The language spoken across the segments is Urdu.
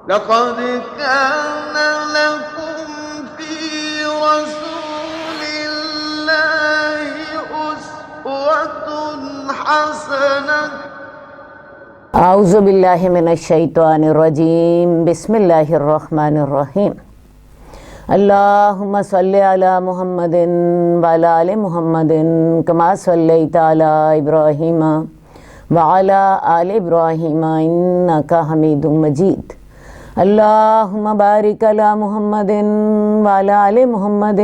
لقد كان لكم في رسول الله أسوة حسنة اعوذ باللہ من الشیطان الرجیم بسم اللہ الرحمن الرحیم اللہم صلی علی محمد وعلی آل محمد کما صلیت علی ابراہیم وعلی آل ابراہیم انکا حمید مجید اللہم بارک علی محمد وعلی آل محمد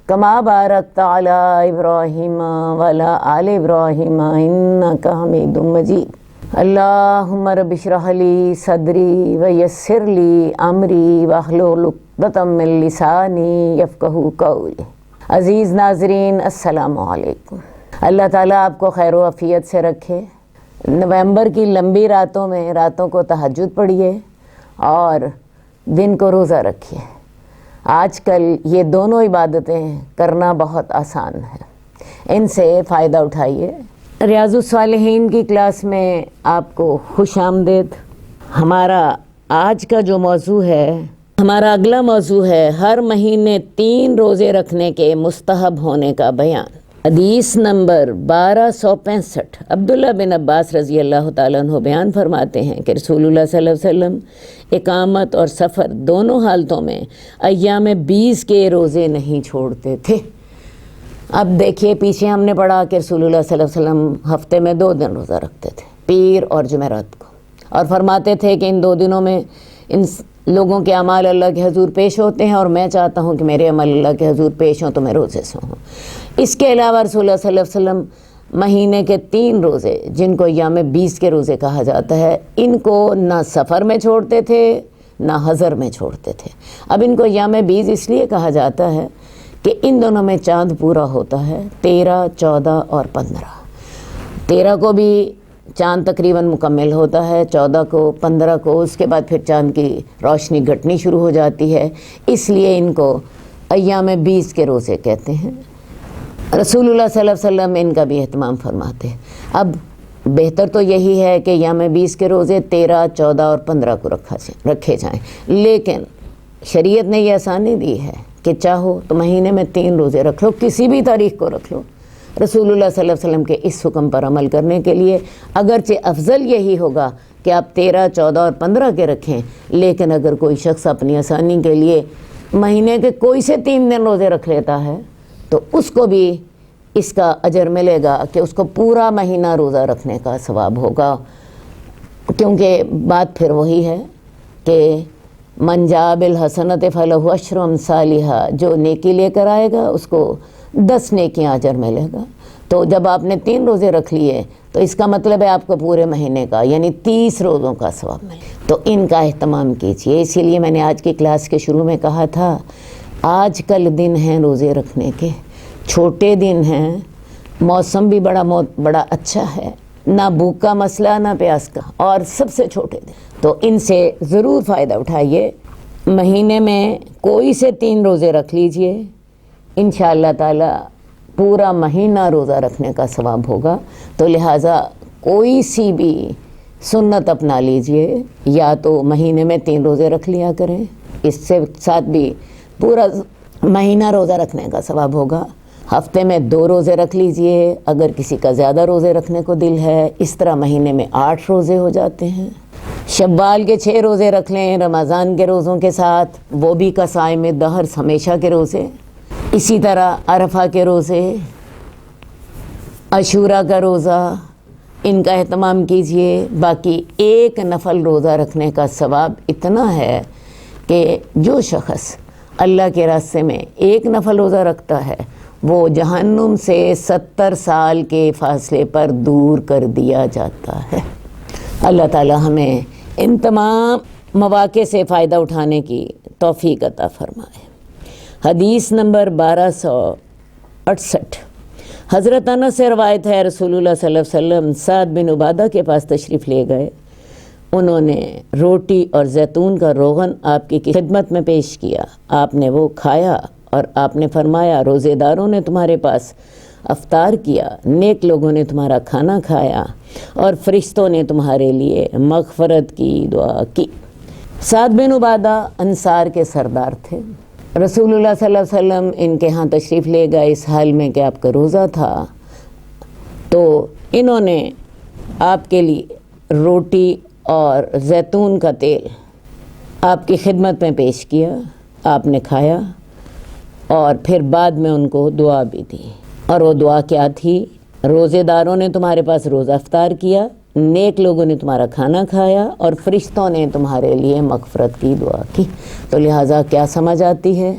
کما بارکت علی ابراہیم وعلی آل ابراہیم انکا حمید مجید اللہم رب اشرح لی صدری ویسر لی امری واحلل عقدۃ من لسانی یفقہوا قولی۔ عزیز ناظرین السلام علیکم۔ اللہ تعالیٰ آپ کو خیر و عافیت سے رکھے۔ نومبر کی لمبی راتوں میں راتوں کو تہجد پڑھیے اور دن کو روزہ رکھیے۔ آج کل یہ دونوں عبادتیں کرنا بہت آسان ہے، ان سے فائدہ اٹھائیے۔ ریاض الصالحین کی کلاس میں آپ کو خوش آمدید۔ ہمارا آج کا جو موضوع ہے، ہمارا اگلا موضوع ہے ہر مہینے 3 روزے رکھنے کے مستحب ہونے کا بیان۔ حدیث نمبر 1265۔ عبداللہ بن عباس رضی اللہ تعالیٰ عنہ بیان فرماتے ہیں کہ رسول اللہ صلی اللہ علیہ وسلم اقامت اور سفر دونوں حالتوں میں ایام 20 کے روزے نہیں چھوڑتے تھے۔ اب دیکھیے، پیچھے ہم نے پڑھا کہ رسول اللہ صلی اللہ علیہ وسلم ہفتے میں 2 دن روزہ رکھتے تھے، پیر اور جمعرات کو، اور فرماتے تھے کہ ان 2 دنوں میں ان لوگوں کے اعمال اللہ کے حضور پیش ہوتے ہیں اور میں چاہتا ہوں کہ میرے عمل اللہ کے حضور پیش ہوں تو میں روزے سے ہوں۔ اس کے علاوہ رسول اللہ صلی اللہ علیہ وسلم مہینے کے 3 روزے جن کو ایام 20 کے روزے کہا جاتا ہے، ان کو نہ سفر میں چھوڑتے تھے نہ حضر میں چھوڑتے تھے۔ اب ان کو ایام 20 اس لیے کہا جاتا ہے کہ ان دونوں میں چاند پورا ہوتا ہے، 13، 14 اور 15۔ 13 کو بھی چاند تقریباً مکمل ہوتا ہے، 14 کو، 15 کو، اس کے بعد پھر چاند کی روشنی گھٹنی شروع ہو جاتی ہے، اس لیے ان کو ایام 20 کے روزے کہتے ہیں۔ رسول اللہ صلی اللہ علیہ وسلم ان کا بھی اہتمام فرماتے ہیں۔ اب بہتر تو یہی ہے کہ ایام 20 کے روزے 13، 14 اور 15 کو رکھے جائیں، لیکن شریعت نے یہ آسانی دی ہے کہ چاہو تو مہینے میں 3 روزے رکھ لو، کسی بھی تاریخ کو رکھ لو۔ رسول اللہ صلی اللہ علیہ وسلم کے اس حکم پر عمل کرنے کے لیے اگرچہ افضل یہی ہوگا کہ آپ 13، 14 اور 15 کے رکھیں، لیکن اگر کوئی شخص اپنی آسانی کے لیے مہینے کے کوئی سے 3 دن روزے رکھ لیتا ہے تو اس کو بھی اس کا اجر ملے گا کہ اس کو پورا مہینہ روزہ رکھنے کا ثواب ہوگا، کیونکہ بات پھر وہی ہے کہ من جاء بالحسنۃ فلہ عشر امثالھا، جو نیکی لے کر آئے گا اس کو 10 نیکیاں اجر ملے گا۔ تو جب آپ نے 3 روزے رکھ لیے تو اس کا مطلب ہے آپ کو پورے مہینے کا یعنی 30 روزوں کا ثواب ملے، تو ان کا اہتمام کیجیے۔ اسی لیے میں نے آج کی کلاس کے شروع میں کہا تھا، آج کل دن ہیں روزے رکھنے کے، چھوٹے دن ہیں، موسم بھی بڑا اچھا ہے، نہ بھوک کا مسئلہ نہ پیاس کا، اور سب سے چھوٹے دن، تو ان سے ضرور فائدہ اٹھائیے۔ مہینے میں کوئی سے 3 روزے رکھ لیجئے، انشاءاللہ تعالی پورا مہینہ روزہ رکھنے کا ثواب ہوگا۔ تو لہٰذا کوئی سی بھی سنت اپنا لیجئے، یا تو مہینے میں 3 روزے رکھ لیا کریں، اس سے ساتھ بھی پورا مہینہ روزہ رکھنے کا ثواب ہوگا۔ ہفتے میں 2 روزے رکھ لیجئے، اگر کسی کا زیادہ روزے رکھنے کو دل ہے، اس طرح مہینے میں 8 روزے ہو جاتے ہیں۔ شوال کے 6 روزے رکھ لیں رمضان کے روزوں کے ساتھ، وہ بھی قصائم دہر ہمیشہ کے روزے۔ اسی طرح عرفہ کے روزے، عاشوراء کا روزہ، ان کا اہتمام کیجئے۔ باقی ایک نفل روزہ رکھنے کا ثواب اتنا ہے کہ جو شخص اللہ کے راستے میں ایک نفل روزہ رکھتا ہے وہ جہنم سے 70 سال کے فاصلے پر دور کر دیا جاتا ہے۔ اللہ تعالی ہمیں ان تمام مواقع سے فائدہ اٹھانے کی توفیق عطا فرمائے۔ حدیث نمبر 1268۔ حضرت انس سے روایت ہے، رسول اللہ صلی اللہ علیہ وسلم سعد بن عبادہ کے پاس تشریف لے گئے، انہوں نے روٹی اور زیتون کا روغن آپ کی خدمت میں پیش کیا، آپ نے وہ کھایا اور آپ نے فرمایا، روزے داروں نے تمہارے پاس افطار کیا، نیک لوگوں نے تمہارا کھانا کھایا اور فرشتوں نے تمہارے لیے مغفرت کی دعا کی۔ سعد بن عبادہ انصار کے سردار تھے۔ رسول اللہ صلی اللہ علیہ وسلم ان کے ہاں تشریف لے گئے اس حال میں کہ آپ کا روزہ تھا، تو انہوں نے آپ کے لیے روٹی اور زیتون کا تیل آپ کی خدمت میں پیش کیا، آپ نے کھایا اور پھر بعد میں ان کو دعا بھی دی۔ اور وہ دعا کیا تھی؟ روزے داروں نے تمہارے پاس روزہ افطار کیا، نیک لوگوں نے تمہارا کھانا کھایا اور فرشتوں نے تمہارے لیے مغفرت کی دعا کی۔ تو لہٰذا کیا سمجھ آتی ہے؟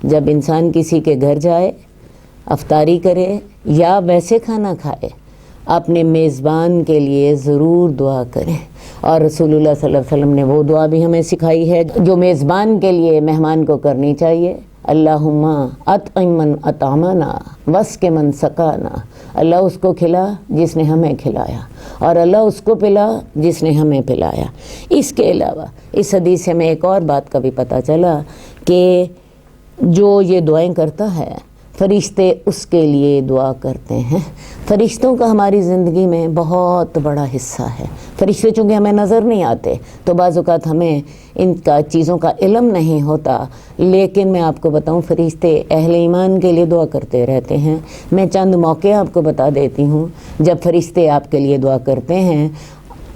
جب انسان کسی کے گھر جائے، افطاری کرے یا ویسے کھانا کھائے، اپنے میزبان کے لیے ضرور دعا کریں۔ اور رسول اللہ صلی اللہ علیہ وسلم نے وہ دعا بھی ہمیں سکھائی ہے جو میزبان کے لیے مہمان کو کرنی چاہیے۔ اللہم اطعم من اطعمنا واسق من سقانا، اللہ اس کو کھلا جس نے ہمیں کھلایا، اور اللہ اس کو پلا جس نے ہمیں پلایا۔ اس کے علاوہ اس حدیث سے ہمیں ایک اور بات کا بھی پتہ چلا کہ جو یہ دعائیں کرتا ہے فرشتے اس کے لیے دعا کرتے ہیں۔ فرشتوں کا ہماری زندگی میں بہت بڑا حصہ ہے۔ فرشتے چونکہ ہمیں نظر نہیں آتے تو بعض اوقات ہمیں ان کا چیزوں کا علم نہیں ہوتا، لیکن میں آپ کو بتاؤں فرشتے اہل ایمان کے لیے دعا کرتے رہتے ہیں۔ میں چند موقع آپ کو بتا دیتی ہوں جب فرشتے آپ کے لیے دعا کرتے ہیں،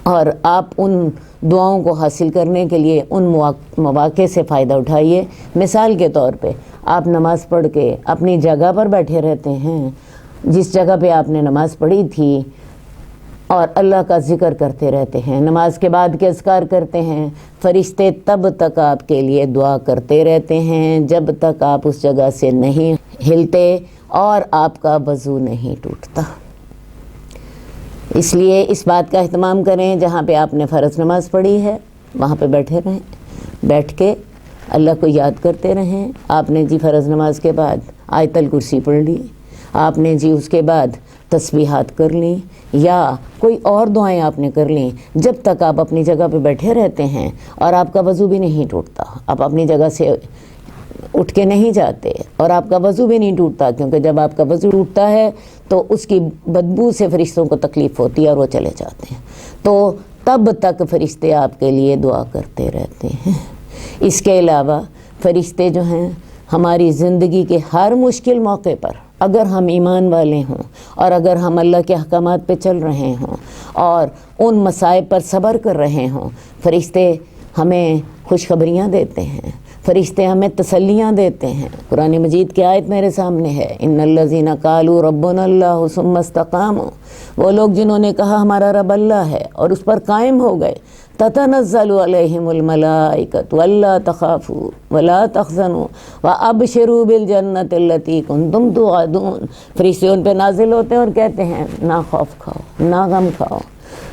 اور آپ ان دعاؤں کو حاصل کرنے کے لیے ان مواقع سے فائدہ اٹھائیے۔ مثال کے طور پہ آپ نماز پڑھ کے اپنی جگہ پر بیٹھے رہتے ہیں جس جگہ پہ آپ نے نماز پڑھی تھی، اور اللہ کا ذکر کرتے رہتے ہیں، نماز کے بعد کے اذکار کرتے ہیں، فرشتے تب تک آپ کے لیے دعا کرتے رہتے ہیں جب تک آپ اس جگہ سے نہیں ہلتے اور آپ کا وضو نہیں ٹوٹتا۔ اس لیے اس بات کا اہتمام کریں، جہاں پہ آپ نے فرض نماز پڑھی ہے وہاں پہ بیٹھے رہیں، بیٹھ کے اللہ کو یاد کرتے رہیں۔ آپ نے جی فرض نماز کے بعد آیت الکرسی پڑھ لی، آپ نے جی اس کے بعد تسبیحات کر لیں، یا کوئی اور دعائیں آپ نے کر لیں، جب تک آپ اپنی جگہ پہ بیٹھے رہتے ہیں اور آپ کا وضو بھی نہیں ٹوٹتا، آپ اپنی جگہ سے اٹھ کے نہیں جاتے اور آپ کا وضو بھی نہیں ٹوٹتا، کیونکہ جب آپ کا وضو ٹوٹتا ہے تو اس کی بدبو سے فرشتوں کو تکلیف ہوتی ہے اور وہ چلے جاتے ہیں، تو تب تک فرشتے آپ کے لیے دعا کرتے رہتے ہیں۔ اس کے علاوہ فرشتے جو ہیں ہماری زندگی کے ہر مشکل موقع پر، اگر ہم ایمان والے ہوں اور اگر ہم اللہ کے احکامات پہ چل رہے ہوں اور ان مصائب پر صبر کر رہے ہوں، فرشتے ہمیں خوشخبریاں دیتے ہیں، فرشتے ہمیں تسلیاں دیتے ہیں۔ قرآن مجید کی آیت میرے سامنے ہے، ان الذین قالوا ربنا اللہ ثم استقاموا، وہ لوگ جنہوں نے کہا ہمارا رب اللہ ہے اور اس پر قائم ہو گئے، تتنزل علیہم الملائکۃ الا تخافوا ولا تحزنوا وابشروا بالجنۃ التی کنتم توعدون، فرشتے ان پہ نازل ہوتے ہیں اور کہتے ہیں نہ خوف کھاؤ، نہ غم کھاؤ،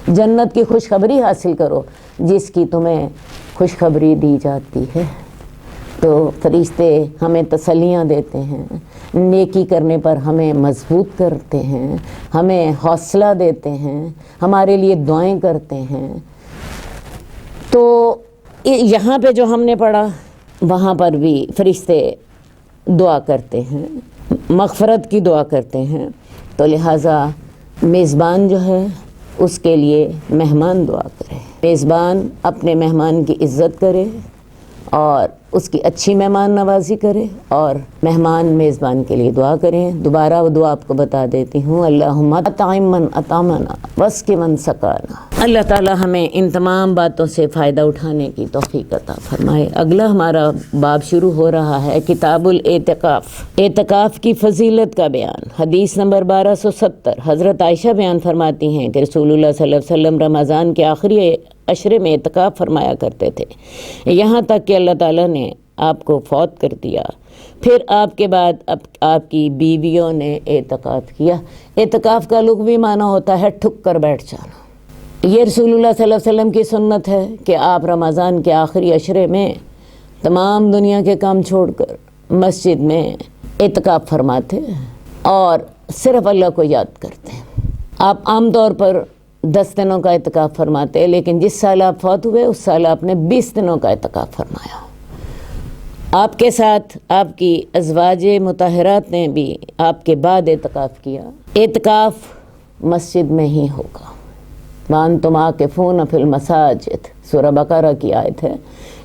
جنت کی خوشخبری حاصل کرو جس کی تمہیں خوشخبری دی جاتی ہے۔ تو فرشتے ہمیں تسلیاں دیتے ہیں، نیکی کرنے پر ہمیں مضبوط کرتے ہیں، ہمیں حوصلہ دیتے ہیں، ہمارے لیے دعائیں کرتے ہیں۔ تو یہاں پہ جو ہم نے پڑھا وہاں پر بھی فرشتے دعا کرتے ہیں، مغفرت کی دعا کرتے ہیں، تو لہٰذا میزبان جو ہے اس کے لیے مہمان دعا کرے، میزبان اپنے مہمان کی عزت کرے اور اس کی اچھی مہمان نوازی کرے، اور مہمان میزبان کے لیے دعا کریں۔ دوبارہ وہ دعا آپ کو بتا دیتی ہوں، اللہم اطعم من اطعمنا واسق من سقانا۔ اللہ تعالی ہمیں ان تمام باتوں سے فائدہ اٹھانے کی توفیق عطا فرمائے۔ اگلا ہمارا باب شروع ہو رہا ہے کتاب الاعتکاف، اعتکاف کی فضیلت کا بیان۔ حدیث نمبر 1270، حضرت عائشہ بیان فرماتی ہیں کہ رسول اللہ صلی اللہ علیہ وسلم رمضان کے آخری عشرے میں اعتکاف فرمایا کرتے تھے، یہاں تک کہ اللہ تعالیٰ نے آپ کو فوت کر دیا۔ پھر آپ کے بعد آپ کی بیویوں نے اعتکاف کیا۔ اعتکاف کا لغوی معنی ہوتا ہے ٹھک کر بیٹھ جانا۔ یہ رسول اللہ صلی اللہ علیہ وسلم کی سنت ہے کہ آپ رمضان کے آخری عشرے میں تمام دنیا کے کام چھوڑ کر مسجد میں اعتکاف فرماتے اور صرف اللہ کو یاد کرتے ہیں۔ آپ عام طور پر 10 دنوں کا اعتکاف فرماتے، لیکن جس سال آپ فوت ہوئے اس سال آپ نے 20 دنوں کا اعتکاف فرمایا۔ آپ کے ساتھ آپ کی ازواج مطہرات نے بھی آپ کے بعد اعتکاف کیا۔ اعتکاف مسجد میں ہی ہوگا، وَأَنْتُمْ عَاكِفُونَ فِي الْمَسَاجِدِ، سورہ بقرہ کی آیت ہے۔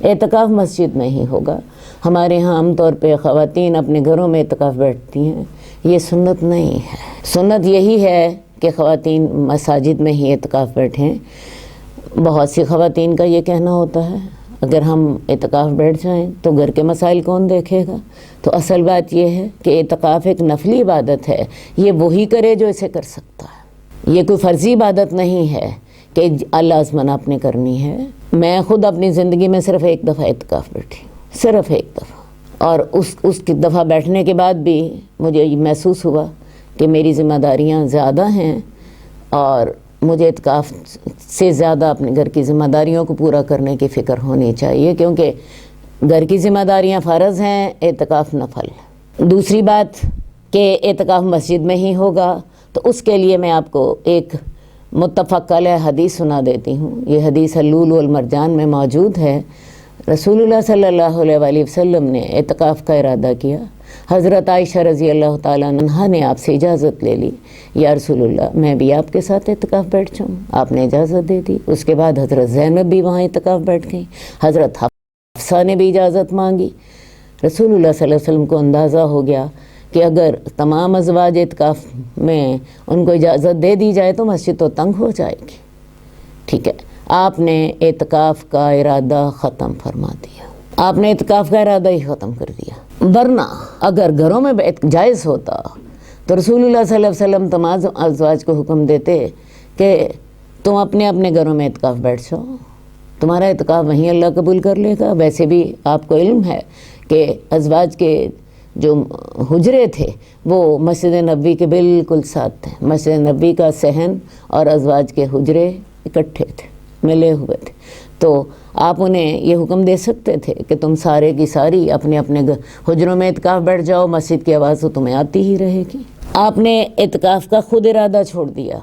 اعتکاف مسجد میں ہی ہوگا۔ ہمارے ہاں عام طور پہ خواتین اپنے گھروں میں اعتکاف بیٹھتی ہیں، یہ سنت نہیں ہے۔ سنت یہی ہے کہ خواتین مساجد میں ہی اعتکاف بیٹھیں۔ بہت سی خواتین کا یہ کہنا ہوتا ہے اگر ہم اعتکاف بیٹھ جائیں تو گھر کے مسائل کون دیکھے گا؟ تو اصل بات یہ ہے کہ اعتکاف ایک نفلی عبادت ہے، یہ وہی کرے جو اسے کر سکتا ہے۔ یہ کوئی فرضی عبادت نہیں ہے کہ اللہ عزمن آپ نے کرنی ہے۔ میں خود اپنی زندگی میں صرف ایک دفعہ اعتکاف بیٹھی، صرف ایک دفعہ، اور اس کی دفعہ بیٹھنے کے بعد بھی مجھے یہ محسوس ہوا کہ میری ذمہ داریاں زیادہ ہیں اور مجھے اعتکاف سے زیادہ اپنے گھر کی ذمہ داریوں کو پورا کرنے کی فکر ہونی چاہیے، کیونکہ گھر کی ذمہ داریاں فرض ہیں، اعتکاف نفل۔ دوسری بات کہ اعتکاف مسجد میں ہی ہوگا، تو اس کے لیے میں آپ کو ایک متفق علیہ حدیث سنا دیتی ہوں۔ یہ حدیث اللؤلؤ والمرجان میں موجود ہے۔ رسول اللہ صلی اللہ علیہ وآلہ وسلم نے اعتکاف کا ارادہ کیا۔ حضرت عائشہ رضی اللہ تعالیٰ عنہا نے آپ سے اجازت لے لی، یا رسول اللہ میں بھی آپ کے ساتھ اعتکاف بیٹھ جاؤں؟ آپ نے اجازت دے دی۔ اس کے بعد حضرت زینب بھی وہاں اعتکاف بیٹھ گئیں، حضرت حفصہ نے بھی اجازت مانگی۔ رسول اللہ صلی اللہ علیہ وسلم کو اندازہ ہو گیا کہ اگر تمام ازواج اعتکاف میں ان کو اجازت دے دی جائے تو مسجد تو تنگ ہو جائے گی۔ ٹھیک ہے، آپ نے اعتکاف کا ارادہ ختم فرما دیا، آپ نے اعتکاف کا ارادہ ہی ختم کر دیا۔ ورنہ اگر گھروں میں جائز ہوتا تو رسول اللہ صلی اللہ علیہ وسلم تمام ازواج کو حکم دیتے کہ تم اپنے اپنے گھروں میں اعتکاف بیٹھ جاؤ، تمہارا اعتکاف وہیں اللہ قبول کر لے گا۔ ویسے بھی آپ کو علم ہے کہ ازواج کے جو حجرے تھے وہ مسجد نبوی کے بالکل ساتھ تھے۔ مسجد نبوی کا صحن اور ازواج کے حجرے اکٹھے تھے، ملے ہوئے تھے، تو آپ انہیں یہ حکم دے سکتے تھے کہ تم سارے کی ساری اپنے اپنے حجروں میں اعتکاف بیٹھ جاؤ، مسجد کی آواز تو تمہیں آتی ہی رہے گی۔ آپ نے اعتکاف کا خود ارادہ چھوڑ دیا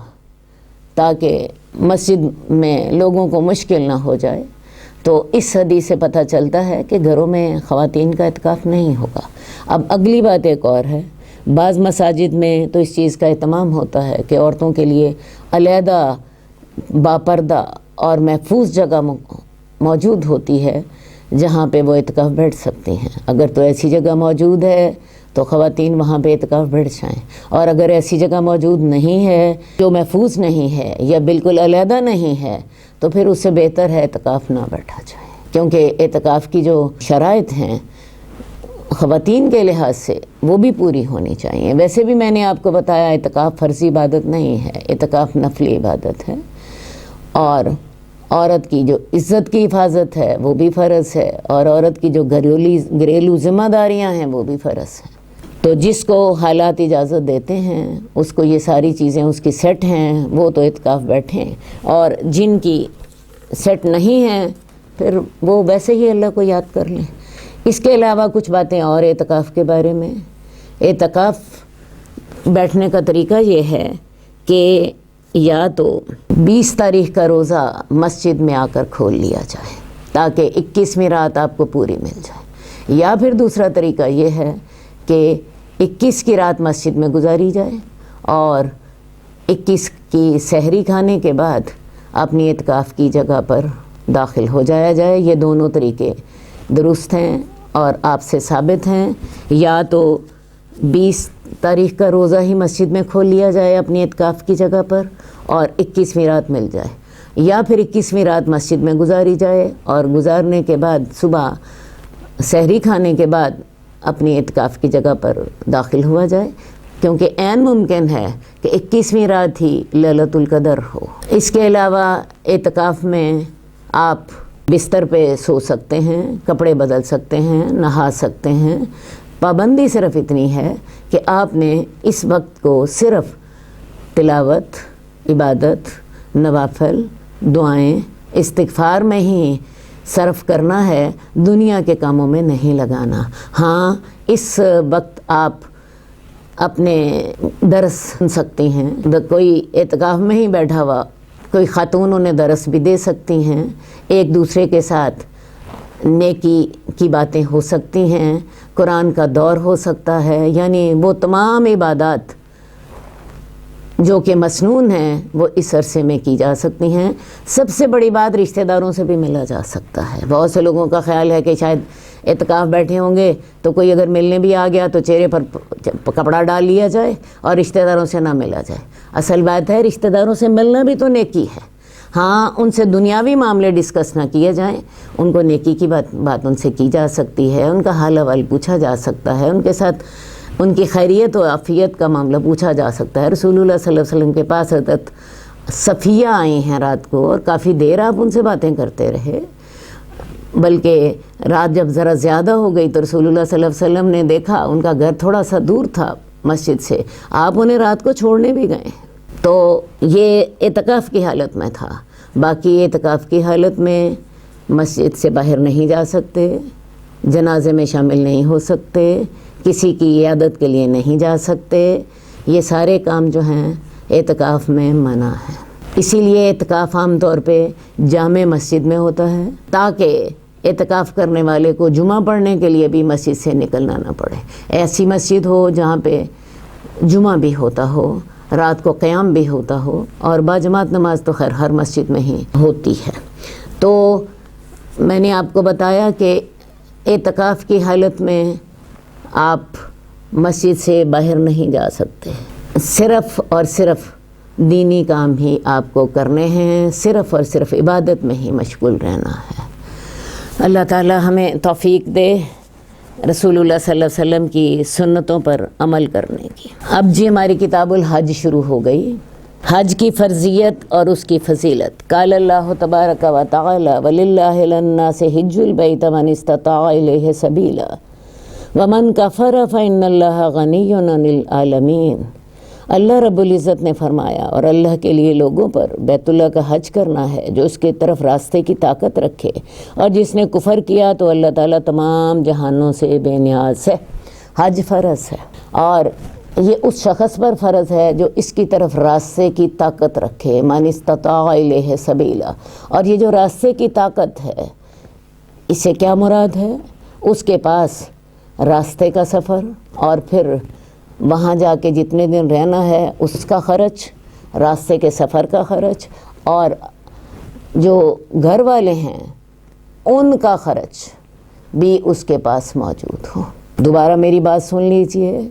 تاکہ مسجد میں لوگوں کو مشکل نہ ہو جائے۔ تو اس حدیث سے پتہ چلتا ہے کہ گھروں میں خواتین کا اعتکاف نہیں ہوگا۔ اب اگلی بات ایک اور ہے، بعض مساجد میں تو اس چیز کا اہتمام ہوتا ہے کہ عورتوں کے لیے علیحدہ باپردہ اور محفوظ جگہ موجود ہوتی ہے جہاں پہ وہ اعتکاف بیٹھ سکتی ہیں۔ اگر تو ایسی جگہ موجود ہے تو خواتین وہاں پہ اعتکاف بیٹھ جائیں، اور اگر ایسی جگہ موجود نہیں ہے جو محفوظ نہیں ہے یا بالکل علیحدہ نہیں ہے تو پھر اس سے بہتر ہے اعتکاف نہ بیٹھا جائے، کیونکہ اعتکاف کی جو شرائط ہیں خواتین کے لحاظ سے وہ بھی پوری ہونی چاہیے۔ ویسے بھی میں نے آپ کو بتایا اعتکاف فرضی عبادت نہیں ہے، اعتکاف نفلی عبادت ہے، اور عورت کی جو عزت کی حفاظت ہے وہ بھی فرض ہے، اور عورت کی جو گھریلو ذمہ داریاں ہیں وہ بھی فرض ہیں۔ تو جس کو حالات اجازت دیتے ہیں اس کو یہ ساری چیزیں اس کی سیٹ ہیں، وہ تو اعتکاف بیٹھیں، اور جن کی سیٹ نہیں ہیں پھر وہ ویسے ہی اللہ کو یاد کر لیں۔ اس کے علاوہ کچھ باتیں اور اعتکاف کے بارے میں۔ اعتکاف بیٹھنے کا طریقہ یہ ہے کہ یا تو 20 تاریخ کا روزہ مسجد میں آ کر کھول لیا جائے تاکہ 21ویں رات آپ کو پوری مل جائے، یا پھر دوسرا طریقہ یہ ہے کہ 21 کی رات مسجد میں گزاری جائے اور 21 کی سحری کھانے کے بعد اپنی اعتکاف کی جگہ پر داخل ہو جایا جائے۔ یہ دونوں طریقے درست ہیں اور آپ سے ثابت ہیں۔ یا تو 20 تاریخ کا روزہ ہی مسجد میں کھول لیا جائے اپنی اعتکاف کی جگہ پر اور 21ویں رات مل جائے، یا پھر 21ویں رات مسجد میں گزاری جائے اور گزارنے کے بعد صبح سحری کھانے کے بعد اپنی اعتکاف کی جگہ پر داخل ہوا جائے، کیونکہ عین ممکن ہے کہ 21ویں رات ہی لیلۃ القدر ہو۔ اس کے علاوہ اعتکاف میں آپ بستر پہ سو سکتے ہیں، کپڑے بدل سکتے ہیں، نہا سکتے ہیں۔ پابندی صرف اتنی ہے کہ آپ نے اس وقت کو صرف تلاوت، عبادت، نوافل، دعائیں، استغفار میں ہی صرف کرنا ہے، دنیا کے کاموں میں نہیں لگانا۔ ہاں، اس وقت آپ اپنے درس سن سکتی ہیں، کوئی اعتکاف میں ہی بیٹھا ہوا کوئی خاتون انہیں درس بھی دے سکتی ہیں، ایک دوسرے کے ساتھ نیکی کی باتیں ہو سکتی ہیں، قرآن کا دور ہو سکتا ہے، یعنی وہ تمام عبادات جو کہ مسنون ہیں وہ اس عرصے میں کی جا سکتی ہیں۔ سب سے بڑی بات، رشتہ داروں سے بھی ملا جا سکتا ہے۔ بہت سے لوگوں کا خیال ہے کہ شاید اعتکاف بیٹھے ہوں گے تو کوئی اگر ملنے بھی آ گیا تو چہرے پر کپڑا ڈال لیا جائے اور رشتہ داروں سے نہ ملا جائے۔ اصل بات ہے رشتہ داروں سے ملنا بھی تو نیکی ہے۔ ہاں، ان سے دنیاوی معاملے ڈسکس نہ کیے جائیں، ان کو نیکی کی بات ان سے کی جا سکتی ہے، ان کا حال احوال پوچھا جا سکتا ہے، ان کے ساتھ ان کی خیریت و عافیت کا معاملہ پوچھا جا سکتا ہے۔ رسول اللہ صلی اللہ علیہ وسلم کے پاس حضرت صفیہ آئی ہیں رات کو اور کافی دیر آپ ان سے باتیں کرتے رہے، بلکہ رات جب ذرا زیادہ ہو گئی تو رسول اللہ صلی اللہ علیہ وسلم نے دیکھا ان کا گھر تھوڑا سا دور تھا مسجد سے، آپ انہیں رات کو چھوڑنے بھی گئے۔ تو یہ اعتکاف کی حالت میں تھا۔ باقی اعتکاف کی حالت میں مسجد سے باہر نہیں جا سکتے، جنازے میں شامل نہیں ہو سکتے، کسی کی عیادت کے لیے نہیں جا سکتے، یہ سارے کام جو ہیں اعتکاف میں منع ہے۔ اسی لیے اعتکاف عام طور پہ جامع مسجد میں ہوتا ہے تاکہ اعتکاف کرنے والے کو جمعہ پڑھنے کے لیے بھی مسجد سے نکلنا نہ پڑے۔ ایسی مسجد ہو جہاں پہ جمعہ بھی ہوتا ہو، رات کو قیام بھی ہوتا ہو، اور باجماعت نماز تو خیر ہر مسجد میں ہی ہوتی ہے۔ تو میں نے آپ کو بتایا کہ اعتکاف کی حالت میں آپ مسجد سے باہر نہیں جا سکتے، صرف اور صرف دینی کام ہی آپ کو کرنے ہیں، صرف اور صرف عبادت میں ہی مشغول رہنا ہے۔ اللہ تعالی ہمیں توفیق دے رسول اللہ صلی اللہ علیہ وسلم کی سنتوں پر عمل کرنے کی۔ اب جی ہماری کتاب الحج شروع ہو گئی۔ حج کی فرضیت اور اس کی فضیلت۔ قال اللہ تبارک و تعالی وللہ علی الناس حج البیت من استطاع الیہ سبیلا ومن کفر فإن اللہ غنی عن العالمین۔ اللہ رب العزت نے فرمایا، اور اللہ کے لیے لوگوں پر بیت اللہ کا حج کرنا ہے جو اس کے طرف راستے کی طاقت رکھے، اور جس نے کفر کیا تو اللہ تعالیٰ تمام جہانوں سے بے نیاز ہے۔ حج فرض ہے، اور یہ اس شخص پر فرض ہے جو اس کی طرف راستے کی طاقت رکھے، من استطاع الیہ سبیلا۔ اور یہ جو راستے کی طاقت ہے، اس سے کیا مراد ہے؟ اس کے پاس راستے کا سفر، اور پھر وہاں جا کے جتنے دن رہنا ہے اس کا خرچ، راستے کے سفر کا خرچ، اور جو گھر والے ہیں ان کا خرچ بھی اس کے پاس موجود ہو۔ دوبارہ میری بات سن لیجئے،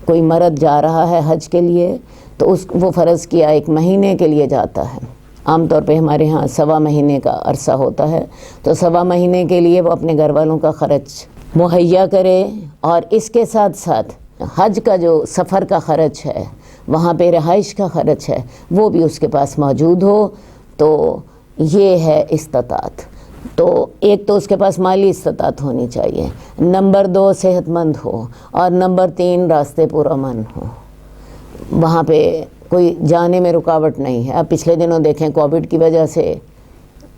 کوئی مرد جا رہا ہے حج کے لیے تو وہ فرض کیا 1 مہینے کے لیے جاتا ہے۔ عام طور پہ ہمارے ہاں 1.25 مہینے کا عرصہ ہوتا ہے، تو 1.25 مہینے کے لیے وہ اپنے گھر والوں کا خرچ مہیا کرے، اور اس کے ساتھ ساتھ حج کا جو سفر کا خرچ ہے، وہاں پہ رہائش کا خرچ ہے، وہ بھی اس کے پاس موجود ہو۔ تو یہ ہے استطاعت۔ تو ایک تو اس کے پاس مالی استطاعت ہونی چاہیے، نمبر 2 صحت مند ہو، اور نمبر 3 راستے پرامن ہو، وہاں پہ کوئی جانے میں رکاوٹ نہیں ہے۔ اب پچھلے دنوں دیکھیں کووڈ کی وجہ سے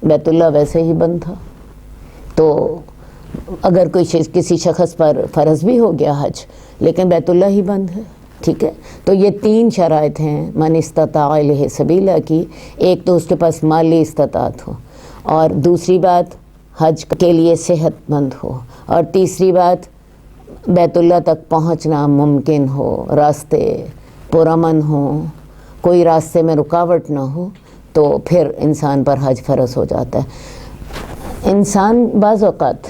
بیت اللہ ویسے ہی بند تھا، تو اگر کسی شخص پر فرض بھی ہو گیا حج لیکن بیت اللہ ہی بند ہے، ٹھیک ہے، تو یہ 3 شرائط ہیں من استطاع الیہ سبیلا کی۔ ایک تو اس کے پاس مالی استطاعت ہو، اور دوسری بات حج کے لیے صحت مند ہو، اور تیسری بات بیت اللہ تک پہنچنا ممکن ہو، راستے پرامن ہوں، کوئی راستے میں رکاوٹ نہ ہو، تو پھر انسان پر حج فرض ہو جاتا ہے۔ انسان بعض اوقات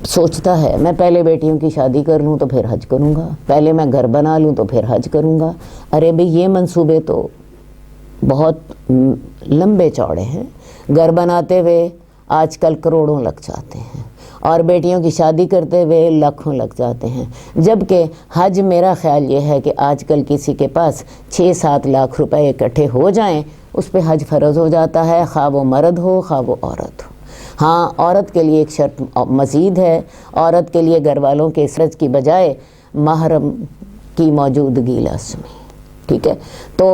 سوچتا ہے میں پہلے بیٹیوں کی شادی کر لوں تو پھر حج کروں گا، پہلے میں گھر بنا لوں تو پھر حج کروں گا۔ ارے بھئی یہ منصوبے تو بہت لمبے چوڑے ہیں، گھر بناتے ہوئے آج کل کروڑوں لگ جاتے ہیں، اور بیٹیوں کی شادی کرتے ہوئے لاکھوں لگ جاتے ہیں، جبکہ حج میرا خیال یہ ہے کہ آج کل کسی کے پاس 6-7 لاکھ روپے اکٹھے ہو جائیں اس پہ حج فرض ہو جاتا ہے، خواہ وہ مرد ہو خواہ وہ عورت ہو۔ ہاں، عورت کے لیے ایک شرط مزید ہے، عورت کے لیے گھر والوں کے خرچ کی بجائے محرم کی موجودگی لازمی، ٹھیک ہے۔ تو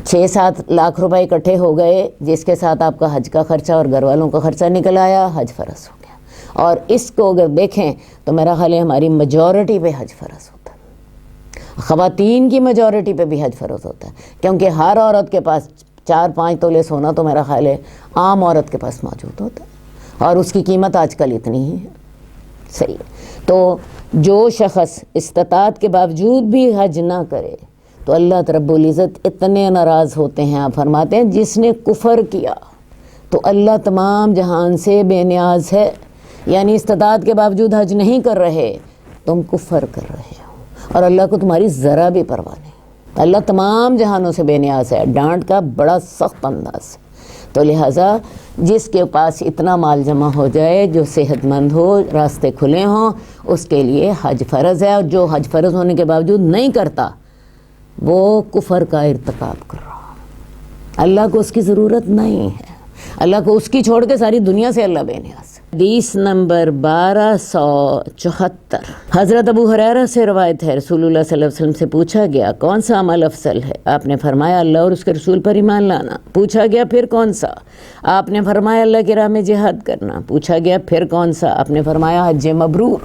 6-7 لاکھ روپے اکٹھے ہو گئے جس کے ساتھ آپ کا حج کا خرچہ اور گھر والوں کا خرچہ نکل آیا، حج فرض ہو گیا۔ اور اس کو اگر دیکھیں تو میرا خیال ہے ہماری میجورٹی پہ حج فرض ہوتا ہے، خواتین کی میجورٹی پہ بھی حج فرض ہوتا ہے، کیونکہ ہر عورت کے پاس 4-5 تولے سونا تو میرا خیال ہے عام عورت کے پاس موجود ہوتا ہے، اور اس کی قیمت آج کل اتنی ہی ہے، صحیح۔ تو جو شخص استطاعت کے باوجود بھی حج نہ کرے تو اللہ رب العزت اتنے ناراض ہوتے ہیں. آپ فرماتے ہیں جس نے کفر کیا تو اللہ تمام جہان سے بے نیاز ہے. یعنی استطاعت کے باوجود حج نہیں کر رہے، تم کفر کر رہے ہو اور اللہ کو تمہاری ذرا بھی پرواہ نہیں. اللہ تمام جہانوں سے بے نیاز ہے. ڈانٹ کا بڑا سخت انداز ہے. تو لہٰذا جس کے پاس اتنا مال جمع ہو جائے، جو صحت مند ہو، راستے کھلے ہوں، اس کے لیے حج فرض ہے. اور جو حج فرض ہونے کے باوجود نہیں کرتا وہ کفر کا ارتکاب کر رہا. اللہ کو اس کی ضرورت نہیں ہے. اللہ کو اس کی چھوڑ کے ساری دنیا سے اللہ بے نیاز. حدیث نمبر 1274. حضرت ابو ہریرہ سے روایت ہے، رسول اللہ صلی اللہ علیہ وسلم سے پوچھا گیا کون سا عمل افضل ہے؟ آپ نے فرمایا اللہ اور اس کے رسول پر ایمان لانا. پوچھا گیا پھر کون سا؟ آپ نے فرمایا اللہ کی راہ میں جہاد کرنا. پوچھا گیا پھر کون سا؟ آپ نے فرمایا حج مبرور.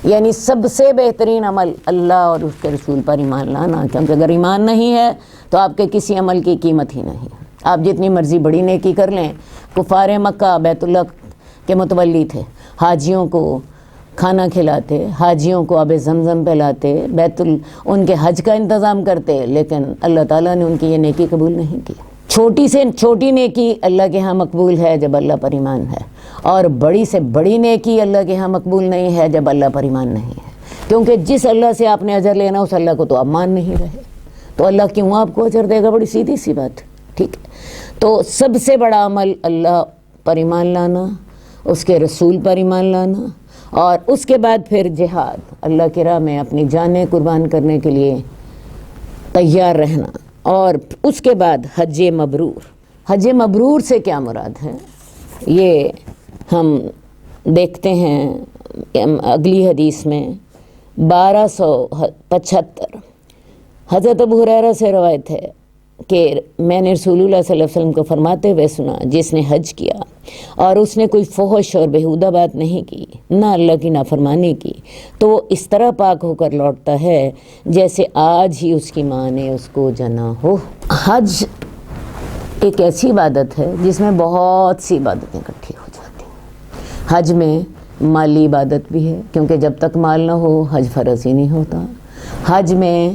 یعنی سب سے بہترین عمل اللہ اور اس کے رسول پر ایمان لانا، کیونکہ اگر ایمان نہیں ہے تو آپ کے کسی عمل کی قیمت ہی نہیں. آپ جتنی مرضی بڑی نیکی کر لیں. کفار مکہ بیت اللہ کے متولی تھے، حاجیوں کو کھانا کھلاتے، حاجیوں کو آب زمزم پلاتے، ان کے حج کا انتظام کرتے، لیکن اللہ تعالیٰ نے ان کی یہ نیکی قبول نہیں کی. چھوٹی سے چھوٹی نیکی اللہ کے ہاں مقبول ہے جب اللہ پر ایمان ہے، اور بڑی سے بڑی نیکی اللہ کے ہاں مقبول نہیں ہے جب اللہ پر ایمان نہیں ہے. کیونکہ جس اللہ سے آپ نے اجر لینا اس اللہ کو تو آپ مان نہیں رہے، تو اللہ کیوں آپ کو اجر دے گا؟ بڑی سیدھی سی بات. ٹھیک ہے، تو سب سے بڑا عمل اللہ پر ایمان لانا، اس کے رسول پر ایمان لانا، اور اس کے بعد پھر جہاد، اللہ کی راہ میں اپنی جانیں قربان کرنے کے لیے تیار رہنا، اور اس کے بعد حج مبرور. حج مبرور سے کیا مراد ہے یہ ہم دیکھتے ہیں اگلی حدیث میں. 1275. حضرت ابو ہریرہ سے روایت ہے کہ میں نے رسول اللہ صلی اللہ علیہ وسلم کو فرماتے ہوئے سنا جس نے حج کیا اور اس نے کوئی فحش اور بیہودہ بات نہیں کی، نہ اللہ کی نافرمانی کی، تو وہ اس طرح پاک ہو کر لوٹتا ہے جیسے آج ہی اس کی ماں نے اس کو جنا ہو. حج ایک ایسی عبادت ہے جس میں بہت سی عبادتیں اکٹھی ہو جاتی ہیں. حج میں مالی عبادت بھی ہے، کیونکہ جب تک مال نہ ہو حج فرض ہی نہیں ہوتا. حج میں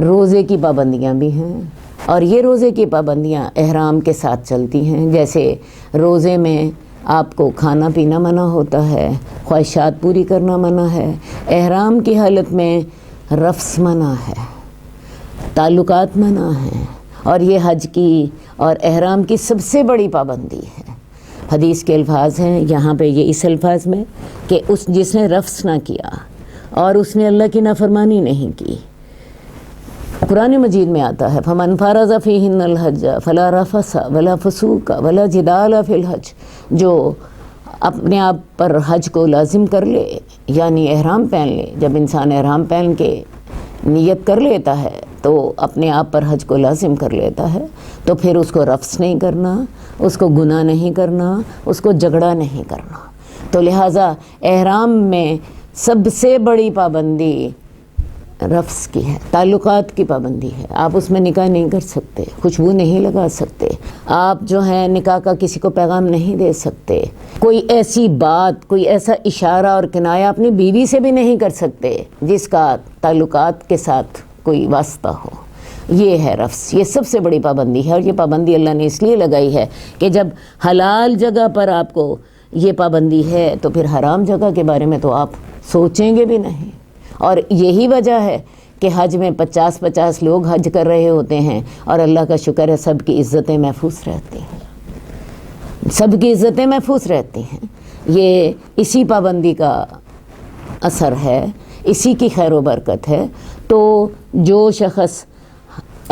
روزے کی پابندیاں بھی ہیں، اور یہ روزے کی پابندیاں احرام کے ساتھ چلتی ہیں. جیسے روزے میں آپ کو کھانا پینا منع ہوتا ہے، خواہشات پوری کرنا منع ہے، احرام کی حالت میں رفث منع ہے، تعلقات منع ہیں، اور یہ حج کی اور احرام کی سب سے بڑی پابندی ہے. حدیث کے الفاظ ہیں یہاں پہ یہ اس الفاظ میں کہ جس نے رفث نہ کیا اور اس نے اللہ کی نافرمانی نہیں کی. قرآن مجید میں آتا ہے فَمَنْ فَرَضَ فِيهِنَّ الْحَجَّ فَلَا رَفَثَ وَلَا فُسُوقَ وَلَا جِدَالَ فِي الْحَجِّ. جو اپنے آپ پر حج کو لازم کر لے، یعنی احرام پہن لے. جب انسان احرام پہن کے نیت کر لیتا ہے تو اپنے آپ پر حج کو لازم کر لیتا ہے، تو پھر اس کو رفث نہیں کرنا، اس کو گناہ نہیں کرنا، اس کو جھگڑا نہیں کرنا. تو لہٰذا احرام میں سب سے بڑی پابندی رفث کی ہے، تعلقات کی پابندی ہے. آپ اس میں نکاح نہیں کر سکتے، خوشبو نہیں لگا سکتے، آپ جو ہیں نکاح کا کسی کو پیغام نہیں دے سکتے، کوئی ایسی بات، کوئی ایسا اشارہ اور کنایہ اپنی بیوی سے بھی نہیں کر سکتے جس کا تعلقات کے ساتھ کوئی واسطہ ہو. یہ ہے رفث، یہ سب سے بڑی پابندی ہے. اور یہ پابندی اللہ نے اس لیے لگائی ہے کہ جب حلال جگہ پر آپ کو یہ پابندی ہے تو پھر حرام جگہ کے بارے میں تو آپ سوچیں گے بھی نہیں. اور یہی وجہ ہے کہ حج میں 50 لوگ حج کر رہے ہوتے ہیں، اور اللہ کا شکر ہے سب کی عزتیں محفوظ رہتی ہیں، سب کی عزتیں محفوظ رہتی ہیں. یہ اسی پابندی کا اثر ہے، اسی کی خیر و برکت ہے. تو جو شخص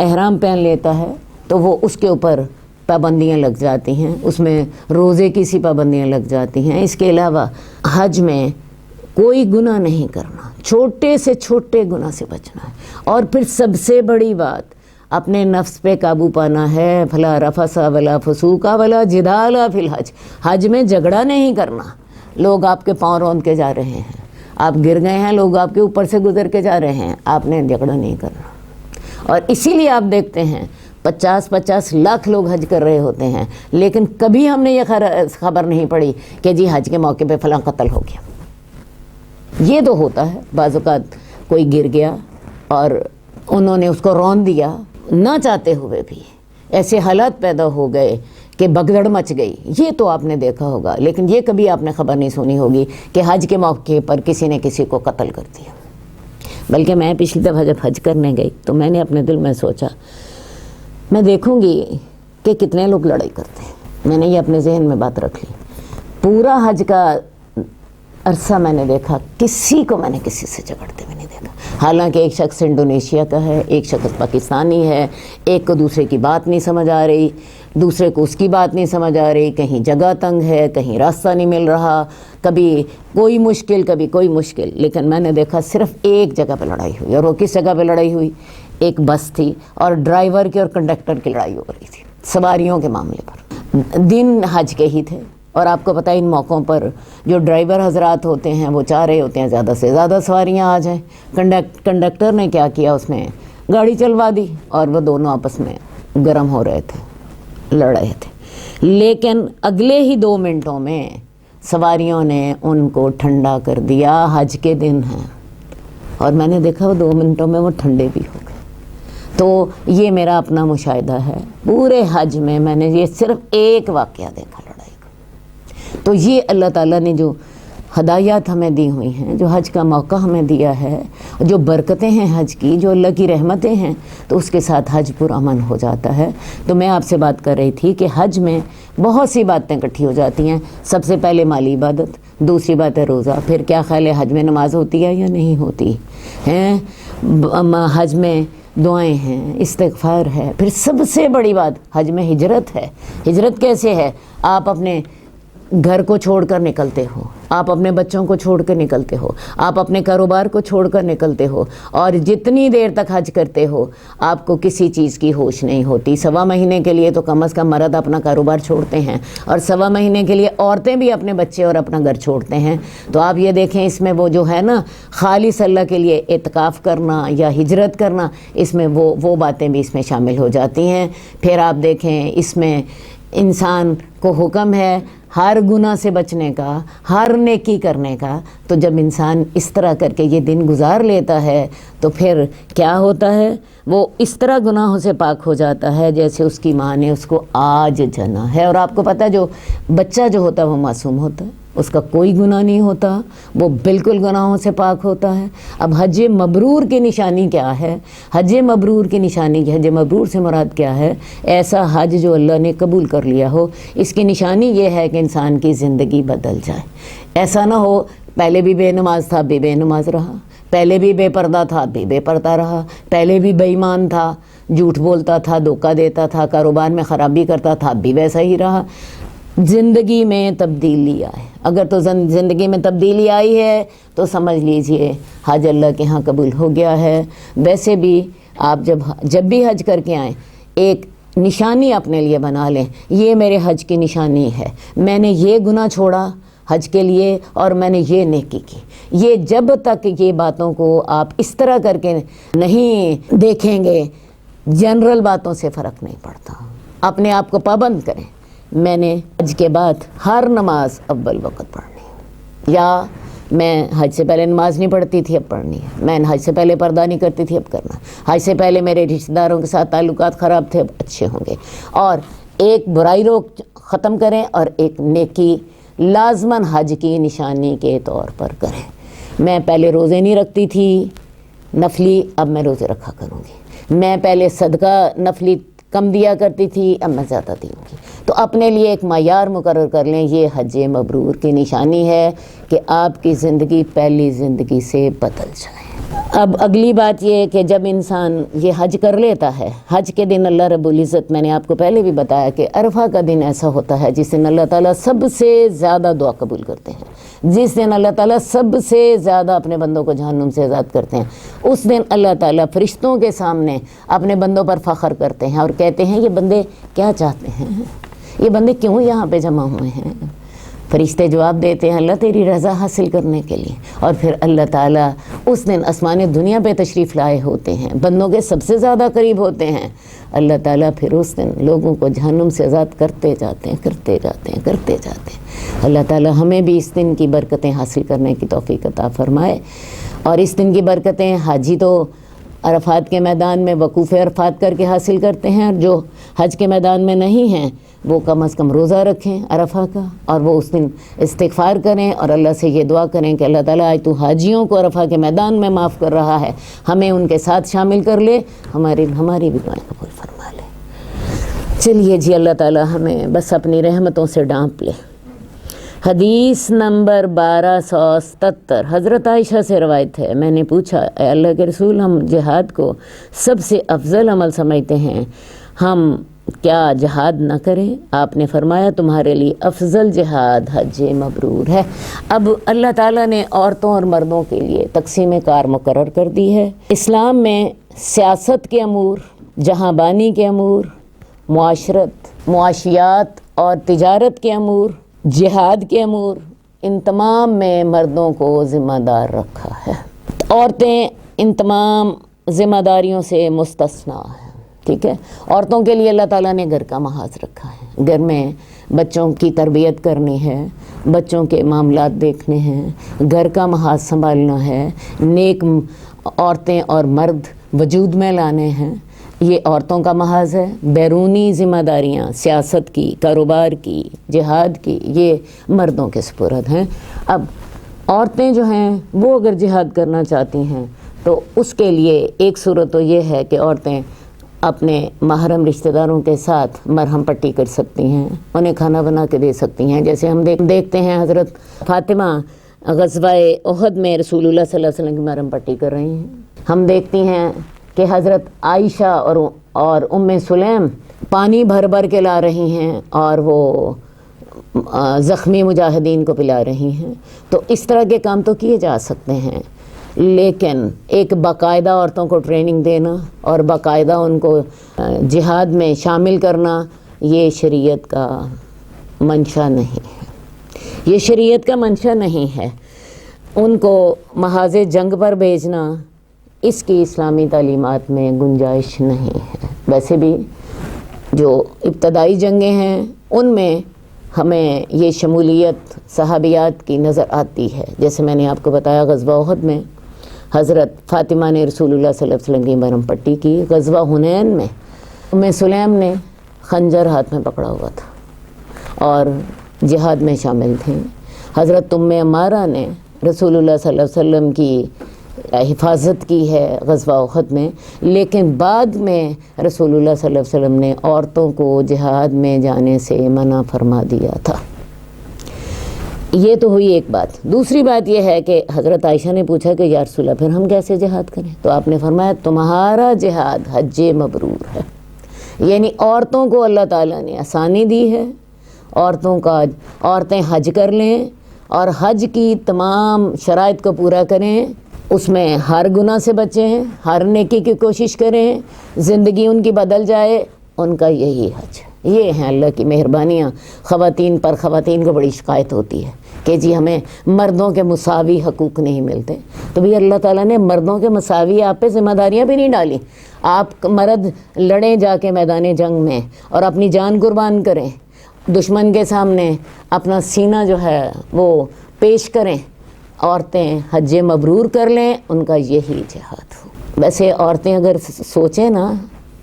احرام پہن لیتا ہے تو وہ اس کے اوپر پابندیاں لگ جاتی ہیں، اس میں روزے کی سی پابندیاں لگ جاتی ہیں. اس کے علاوہ حج میں کوئی گناہ نہیں کرنا، چھوٹے سے چھوٹے گناہ سے بچنا ہے. اور پھر سب سے بڑی بات اپنے نفس پہ قابو پانا ہے. فلا رفث ولا فسوق ولا جدال فی الحج. حج میں جھگڑا نہیں کرنا. لوگ آپ کے پاؤں روند کے جا رہے ہیں، آپ گر گئے ہیں، لوگ آپ کے اوپر سے گزر کے جا رہے ہیں، آپ نے جھگڑا نہیں کرنا. اور اسی لیے آپ دیکھتے ہیں 50 لاکھ لوگ حج کر رہے ہوتے ہیں، لیکن کبھی ہم نے یہ خبر نہیں پڑھی کہ جی حج کے موقع پہ فلاں قتل ہو گیا. یہ تو ہوتا ہے بعض اوقات کوئی گر گیا اور انہوں نے اس کو رون دیا، نہ چاہتے ہوئے بھی ایسے حالات پیدا ہو گئے کہ بگدڑ مچ گئی. یہ تو آپ نے دیکھا ہوگا، لیکن یہ کبھی آپ نے خبر نہیں سنی ہوگی کہ حج کے موقع پر کسی نے کسی کو قتل کر دیا. بلکہ میں پچھلی دفعہ جب حج کرنے گئی تو میں نے اپنے دل میں سوچا میں دیکھوں گی کہ کتنے لوگ لڑائی کرتے ہیں. میں نے یہ اپنے ذہن میں بات رکھ لی. پورا حج کا عرصہ میں نے دیکھا کسی کو میں نے کسی سے جھگڑتے ہوئے نہیں دیکھا. حالانکہ ایک شخص انڈونیشیا کا ہے، ایک شخص پاکستانی ہے، ایک کو دوسرے کی بات نہیں سمجھ آ رہی، دوسرے کو اس کی بات نہیں سمجھ آ رہی، کہیں جگہ تنگ ہے، کہیں راستہ نہیں مل رہا، کبھی کوئی مشکل کبھی کوئی مشکل. لیکن میں نے دیکھا صرف ایک جگہ پہ لڑائی ہوئی. اور وہ کس جگہ پہ لڑائی ہوئی؟ ایک بس تھی اور ڈرائیور کی اور کنڈکٹر کی لڑائی ہو رہی تھی سواریوں کے معاملے پر. دن حج کے ہی تھے اور آپ کو پتہ ہے ان موقعوں پر جو ڈرائیور حضرات ہوتے ہیں وہ چاہ رہے ہوتے ہیں زیادہ سے زیادہ سواریاں آ جائیں. کنڈکٹر نے کیا کیا، اس نے گاڑی چلوا دی اور وہ دونوں آپس میں گرم ہو رہے تھے، لڑ رہے تھے. لیکن اگلے ہی 2 منٹوں میں سواریوں نے ان کو ٹھنڈا کر دیا. حج کے دن ہیں اور میں نے دیکھا وہ 2 منٹوں میں وہ ٹھنڈے بھی ہو گئے. تو یہ میرا اپنا مشاہدہ ہے. پورے حج میں نے یہ صرف ایک واقعہ دیکھا لڑائی کا. تو یہ اللہ تعالیٰ نے جو ہدایات ہمیں دی ہوئی ہیں، جو حج کا موقع ہمیں دیا ہے، جو برکتیں ہیں حج کی، جو اللہ کی رحمتیں ہیں، تو اس کے ساتھ حج پرامن ہو جاتا ہے. تو میں آپ سے بات کر رہی تھی کہ حج میں بہت سی باتیں اکٹھی ہو جاتی ہیں. سب سے پہلے مالی عبادت، دوسری بات ہے روزہ. پھر کیا خیال ہے حج میں نماز ہوتی ہے یا نہیں ہوتی ہے؟ حج میں دعائیں ہیں، استغفار ہے. پھر سب سے بڑی بات حج میں ہجرت ہے. ہجرت کیسے ہے؟ آپ اپنے گھر کو چھوڑ کر نکلتے ہو، آپ اپنے بچوں کو چھوڑ کر نکلتے ہو، آپ اپنے کاروبار کو چھوڑ کر نکلتے ہو، اور جتنی دیر تک حج کرتے ہو آپ کو کسی چیز کی ہوش نہیں ہوتی. 1.25 مہینے کے لیے تو کم از کم مرد اپنا کاروبار چھوڑتے ہیں، اور 1.25 مہینے کے لیے عورتیں بھی اپنے بچے اور اپنا گھر چھوڑتے ہیں. تو آپ یہ دیکھیں اس میں وہ جو ہے نا خالص اللہ کے لیے اعتکاف کرنا یا ہجرت کرنا، اس میں وہ باتیں بھی اس میں شامل ہو جاتی ہیں. پھر آپ دیکھیں اس میں انسان کو حکم ہے ہر گناہ سے بچنے کا، ہر نیکی کرنے کا. تو جب انسان اس طرح کر کے یہ دن گزار لیتا ہے تو پھر کیا ہوتا ہے؟ وہ اس طرح گناہوں سے پاک ہو جاتا ہے جیسے اس کی ماں نے اس کو آج جنا ہے. اور آپ کو پتہ ہے جو بچہ جو ہوتا ہے وہ معصوم ہوتا ہے، اس کا کوئی گناہ نہیں ہوتا، وہ بالکل گناہوں سے پاک ہوتا ہے. اب حج مبرور کی نشانی کیا ہے؟ حج مبرور کی نشانی حج مبرور سے مراد کیا ہے؟ ایسا حج جو اللہ نے قبول کر لیا ہو. اس کی نشانی یہ ہے کہ انسان کی زندگی بدل جائے. ایسا نہ ہو پہلے بھی بے نماز تھا بھی بے نماز رہا، پہلے بھی بے پردہ تھا بھی بے پردہ رہا، پہلے بھی بے ایمان تھا، جھوٹ بولتا تھا، دھوکہ دیتا تھا، کاروبار میں خرابی کرتا تھا، بھی ویسا ہی رہا. زندگی میں تبدیلی آئے. اگر تو زندگی میں تبدیلی آئی ہے تو سمجھ لیجئے حج اللہ کے ہاں قبول ہو گیا ہے. ویسے بھی آپ جب بھی حج کر کے آئیں ایک نشانی اپنے لیے بنا لیں، یہ میرے حج کی نشانی ہے، میں نے یہ گناہ چھوڑا حج کے لیے اور میں نے یہ نیکی کی. یہ جب تک یہ باتوں کو آپ اس طرح کر کے نہیں دیکھیں گے، جنرل باتوں سے فرق نہیں پڑتا. اپنے آپ کو پابند کریں. میں نے حج کے بعد ہر نماز اول وقت پڑھنی ہے، یا میں حج سے پہلے نماز نہیں پڑھتی تھی اب پڑھنی ہے. میں حج سے پہلے پردہ نہیں کرتی تھی اب کرنا. حج سے پہلے میرے رشتہ داروں کے ساتھ تعلقات خراب تھے اب اچھے ہوں گے. اور ایک برائی روک ختم کریں اور ایک نیکی لازماً حج کی نشانی کے طور پر کریں. میں پہلے روزے نہیں رکھتی تھی نفلی، اب میں روزے رکھا کروں گی. میں پہلے صدقہ نفلی کم دیا کرتی تھی، اب میں زیادہ دوں گی. تو اپنے لیے ایک معیار مقرر کر لیں. یہ حج مبرور کی نشانی ہے کہ آپ کی زندگی پہلی زندگی سے بدل جائے. اب اگلی بات یہ ہے کہ جب انسان یہ حج کر لیتا ہے، حج کے دن اللہ رب العزت، میں نے آپ کو پہلے بھی بتایا کہ عرفہ کا دن ایسا ہوتا ہے جس دن اللہ تعالیٰ سب سے زیادہ دعا قبول کرتے ہیں، جس دن اللہ تعالیٰ سب سے زیادہ اپنے بندوں کو جہنم سے آزاد کرتے ہیں. اس دن اللہ تعالیٰ فرشتوں کے سامنے اپنے بندوں پر فخر کرتے ہیں اور کہتے ہیں یہ بندے کیا چاہتے ہیں، یہ بندے کیوں یہاں پہ جمع ہوئے ہیں. فرشتے جواب دیتے ہیں اللہ تیری رضا حاصل کرنے کے لیے. اور پھر اللہ تعالیٰ اس دن آسمان دنیا پہ تشریف لائے ہوتے ہیں، بندوں کے سب سے زیادہ قریب ہوتے ہیں. اللہ تعالیٰ پھر اس دن لوگوں کو جہنم سے آزاد کرتے جاتے ہیں. اللہ تعالیٰ ہمیں بھی اس دن کی برکتیں حاصل کرنے کی توفیق عطا فرمائے. اور اس دن کی برکتیں حاجی تو عرفات کے میدان میں وقوف عرفات کر کے حاصل کرتے ہیں، اور جو حج کے میدان میں نہیں ہیں وہ کم از کم روزہ رکھیں عرفہ کا، اور وہ اس دن استغفار کریں اور اللہ سے یہ دعا کریں کہ اللہ تعالیٰ آج تو حاجیوں کو عرفہ کے میدان میں معاف کر رہا ہے، ہمیں ان کے ساتھ شامل کر لے، ہماری بھی دعائیں قبول فرما لے۔ چلیے جی، اللہ تعالیٰ ہمیں بس اپنی رحمتوں سے ڈانپ لے۔ حدیث نمبر 1277 حضرت عائشہ سے روایت ہے، میں نے پوچھا اے اللہ کے رسول، ہم جہاد کو سب سے افضل عمل سمجھتے ہیں، ہم کیا جہاد نہ کریں؟ آپ نے فرمایا تمہارے لیے افضل جہاد حج مبرور ہے۔ اب اللہ تعالیٰ نے عورتوں اور مردوں کے لیے تقسیم کار مقرر کر دی ہے۔ اسلام میں سیاست کے امور، جہاں بانی کے امور، معاشرت، معاشیات اور تجارت کے امور، جہاد کے امور، ان تمام میں مردوں کو ذمہ دار رکھا ہے۔ عورتیں ان تمام ذمہ داریوں سے مستثنیٰ ہیں، ٹھیک ہے۔ عورتوں کے لیے اللہ تعالیٰ نے گھر کا محاذ رکھا ہے، گھر میں بچوں کی تربیت کرنی ہے، بچوں کے معاملات دیکھنے ہیں، گھر کا محاذ سنبھالنا ہے، نیک عورتیں اور مرد وجود میں لانے ہیں، یہ عورتوں کا محاذ ہے۔ بیرونی ذمہ داریاں سیاست کی، کاروبار کی، جہاد کی، یہ مردوں کے سپرد ہیں۔ اب عورتیں جو ہیں وہ اگر جہاد کرنا چاہتی ہیں تو اس کے لیے ایک صورت تو یہ ہے کہ عورتیں اپنے محرم رشتہ داروں کے ساتھ مرہم پٹی کر سکتی ہیں، انہیں کھانا بنا کے دے سکتی ہیں، جیسے ہم دیکھتے ہیں حضرت فاطمہ غزوہ احد میں رسول اللہ صلی اللہ علیہ وسلم کی مرہم پٹی کر رہی ہیں۔ ہم دیکھتی ہیں کہ حضرت عائشہ اور ام سلیم پانی بھر بھر کے لا رہی ہیں اور وہ زخمی مجاہدین کو پلا رہی ہیں۔ تو اس طرح کے کام تو کیے جا سکتے ہیں، لیکن ایک باقاعدہ عورتوں کو ٹریننگ دینا اور باقاعدہ ان کو جہاد میں شامل کرنا، یہ شریعت کا منشا نہیں ہے، یہ شریعت کا منشا نہیں ہے۔ ان کو محاذ جنگ پر بھیجنا، اس کی اسلامی تعلیمات میں گنجائش نہیں ہے۔ ویسے بھی جو ابتدائی جنگیں ہیں ان میں ہمیں یہ شمولیت صحابیات کی نظر آتی ہے، جیسے میں نے آپ کو بتایا غزوہ احد میں حضرت فاطمہ نے رسول اللہ صلی اللہ علیہ وسلم کی مرہم پٹی کی، غزوہ حنین میں ام سلیم نے خنجر ہاتھ میں پکڑا ہوا تھا اور جہاد میں شامل تھیں، حضرت ام عمارہ نے رسول اللہ صلی اللہ علیہ وسلم کی حفاظت کی ہے غزوہ احد میں، لیکن بعد میں رسول اللہ صلی اللہ علیہ وسلم نے عورتوں کو جہاد میں جانے سے منع فرما دیا تھا۔ یہ تو ہوئی ایک بات۔ دوسری بات یہ ہے کہ حضرت عائشہ نے پوچھا کہ یا رسول اللہ پھر ہم کیسے جہاد کریں؟ تو آپ نے فرمایا تمہارا جہاد حج مبرور ہے، یعنی عورتوں کو اللہ تعالیٰ نے آسانی دی ہے، عورتیں حج کر لیں اور حج کی تمام شرائط کو پورا کریں، اس میں ہر گناہ سے بچیں، ہر نیکی کی کوشش کریں، زندگی ان کی بدل جائے، ان کا یہی حج ہے۔ یہ ہیں اللہ کی مہربانیاں۔ خواتین کو بڑی شکایت ہوتی ہے کہ جی ہمیں مردوں کے مساوی حقوق نہیں ملتے، تو بھی اللہ تعالیٰ نے مردوں کے مساوی آپ پہ ذمہ داریاں بھی نہیں ڈالی۔ آپ مرد لڑیں جا کے میدان جنگ میں اور اپنی جان قربان کریں، دشمن کے سامنے اپنا سینہ جو ہے وہ پیش کریں، عورتیں حج مبرور کر لیں، ان کا یہی جہاد ہو۔ ویسے عورتیں اگر سوچیں نا،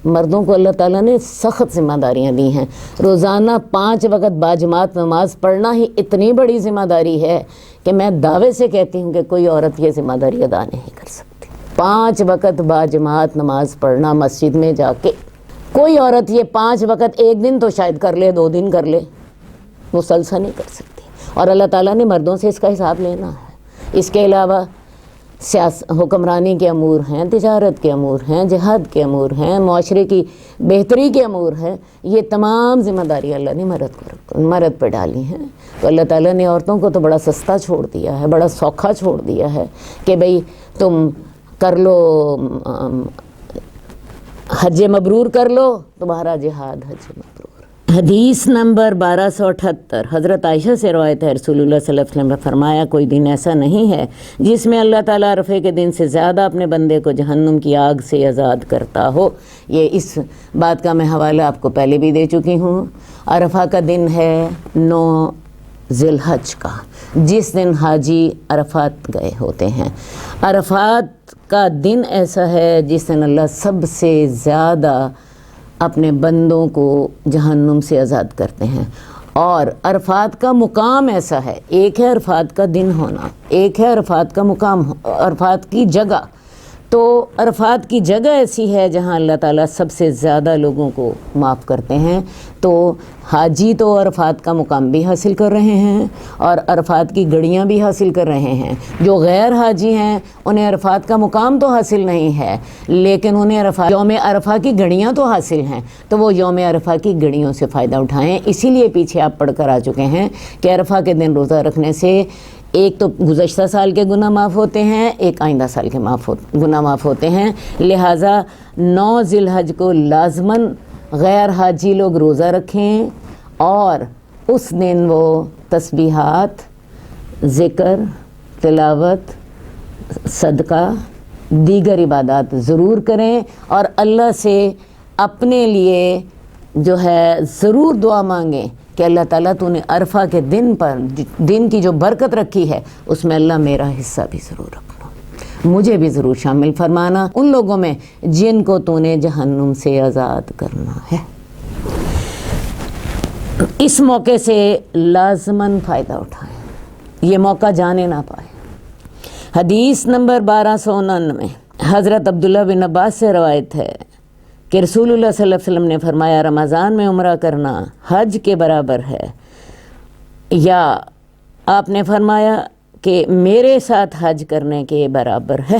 مردوں کو اللہ تعالیٰ نے سخت ذمہ داریاں دی ہیں، روزانہ 5 وقت باجماعت نماز پڑھنا ہی اتنی بڑی ذمہ داری ہے کہ میں دعوے سے کہتی ہوں کہ کوئی عورت یہ ذمہ داری ادا نہیں کر سکتی۔ 5 وقت باجماعت نماز پڑھنا مسجد میں جا کے، کوئی عورت یہ 5 وقت ایک دن تو شاید کر لے، 2 دن کر لے، مسلسل نہیں کر سکتی، اور اللہ تعالیٰ نے مردوں سے اس کا حساب لینا ہے۔ اس کے علاوہ حکمرانی کے امور ہیں، تجارت کے امور ہیں، جہاد کے امور ہیں، معاشرے کی بہتری کے امور ہیں، یہ تمام ذمہ داری اللہ نے مرد پہ ڈالی ہیں۔ تو اللہ تعالیٰ نے عورتوں کو تو بڑا سستا چھوڑ دیا ہے، بڑا سوکھا چھوڑ دیا ہے کہ بھئی تم کر لو، حج مبرور کر لو، تمہارا جہاد حج مبرور۔ حدیث نمبر 1278 حضرت عائشہ سے روایت ہے، رسول اللہ صلی اللہ علیہ وسلم نے فرمایا کوئی دن ایسا نہیں ہے جس میں اللہ تعالیٰ عرفے کے دن سے زیادہ اپنے بندے کو جہنم کی آگ سے آزاد کرتا ہو۔ یہ اس بات کا میں حوالہ آپ کو پہلے بھی دے چکی ہوں۔ عرفہ کا دن ہے 9 ذی الحج کا، جس دن حاجی عرفات گئے ہوتے ہیں۔ عرفات کا دن ایسا ہے جس دن اللہ سب سے زیادہ اپنے بندوں کو جہنم سے آزاد کرتے ہیں، اور عرفات کا مقام ایسا ہے، ایک ہے عرفات کا دن ہونا، ایک ہے عرفات کا مقام، عرفات کی جگہ۔ تو عرفات کی جگہ ایسی ہے جہاں اللہ تعالیٰ سب سے زیادہ لوگوں کو معاف کرتے ہیں۔ تو حاجی تو عرفات کا مقام بھی حاصل کر رہے ہیں اور عرفات کی گھڑیاں بھی حاصل کر رہے ہیں۔ جو غیر حاجی ہیں انہیں عرفات کا مقام تو حاصل نہیں ہے، لیکن انہیں یوم عرفہ کی گھڑیاں تو حاصل ہیں، تو وہ یوم عرفہ کی گھڑیوں سے فائدہ اٹھائیں۔ اسی لیے پیچھے آپ پڑھ کر آ چکے ہیں کہ عرفہ کے دن روزہ رکھنے سے ایک تو گزشتہ سال کے گناہ معاف ہوتے ہیں، ایک آئندہ سال کے گناہ معاف ہوتے ہیں۔ لہٰذا 9 ذی الحج کو لازماً غیر حاجی لوگ روزہ رکھیں، اور اس دن وہ تسبیحات، ذکر، تلاوت، صدقہ، دیگر عبادات ضرور کریں، اور اللہ سے اپنے لیے جو ہے ضرور دعا مانگیں کہ اللہ تعالیٰ تو نے عرفہ کے دن کی جو برکت رکھی ہے اس میں اللہ میرا حصہ بھی ضرور رکھنا، مجھے بھی ضرور شامل فرمانا ان لوگوں میں جن کو تو نے جہنم سے آزاد کرنا ہے۔ اس موقع سے لازماً فائدہ اٹھائیں، یہ موقع جانے نہ پائے۔ حدیث نمبر 1299 حضرت عبداللہ بن عباس سے روایت ہے کہ رسول اللہ صلی اللہ علیہ وسلم نے فرمایا، رمضان میں عمرہ کرنا حج کے برابر ہے، یا آپ نے فرمایا کہ میرے ساتھ حج کرنے کے برابر ہے۔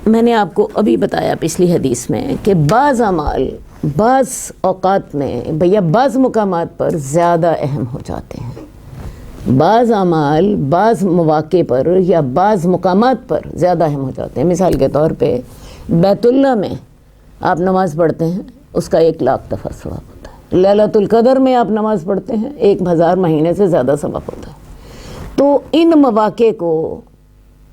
میں نے آپ کو ابھی بتایا پچھلی حدیث میں کہ بعض اعمال بعض اوقات میں یا بعض مقامات پر زیادہ اہم ہو جاتے ہیں، بعض اعمال بعض مواقع پر یا بعض مقامات پر زیادہ اہم ہو جاتے ہیں۔ مثال کے طور پہ بیت اللہ میں آپ نماز پڑھتے ہیں، اس کا 1,00,000 دفعہ ثواب ہوتا ہے۔ لیلۃ القدر میں آپ نماز پڑھتے ہیں، 1,000 مہینے سے زیادہ ثواب ہوتا ہے۔ تو ان مواقع کو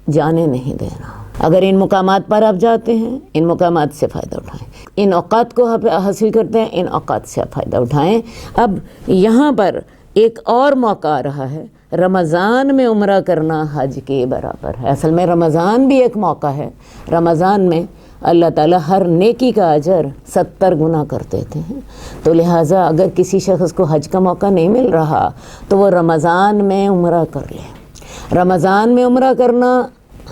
جانے نہیں دینا۔ اگر ان مقامات پر آپ جاتے ہیں، ان مقامات سے فائدہ اٹھائیں، ان اوقات کو حاصل کرتے ہیں، ان اوقات سے آپ فائدہ اٹھائیں۔ اب یہاں پر ایک اور موقع آ رہا ہے، رمضان میں عمرہ کرنا حج کے برابر ہے۔ اصل میں رمضان بھی ایک موقع ہے، رمضان میں اللہ تعالیٰ ہر نیکی کا اجر 70 گنا کر دیتے ہیں۔ تو لہٰذا اگر کسی شخص کو حج کا موقع نہیں مل رہا تو وہ رمضان میں عمرہ کر لے۔ رمضان میں عمرہ کرنا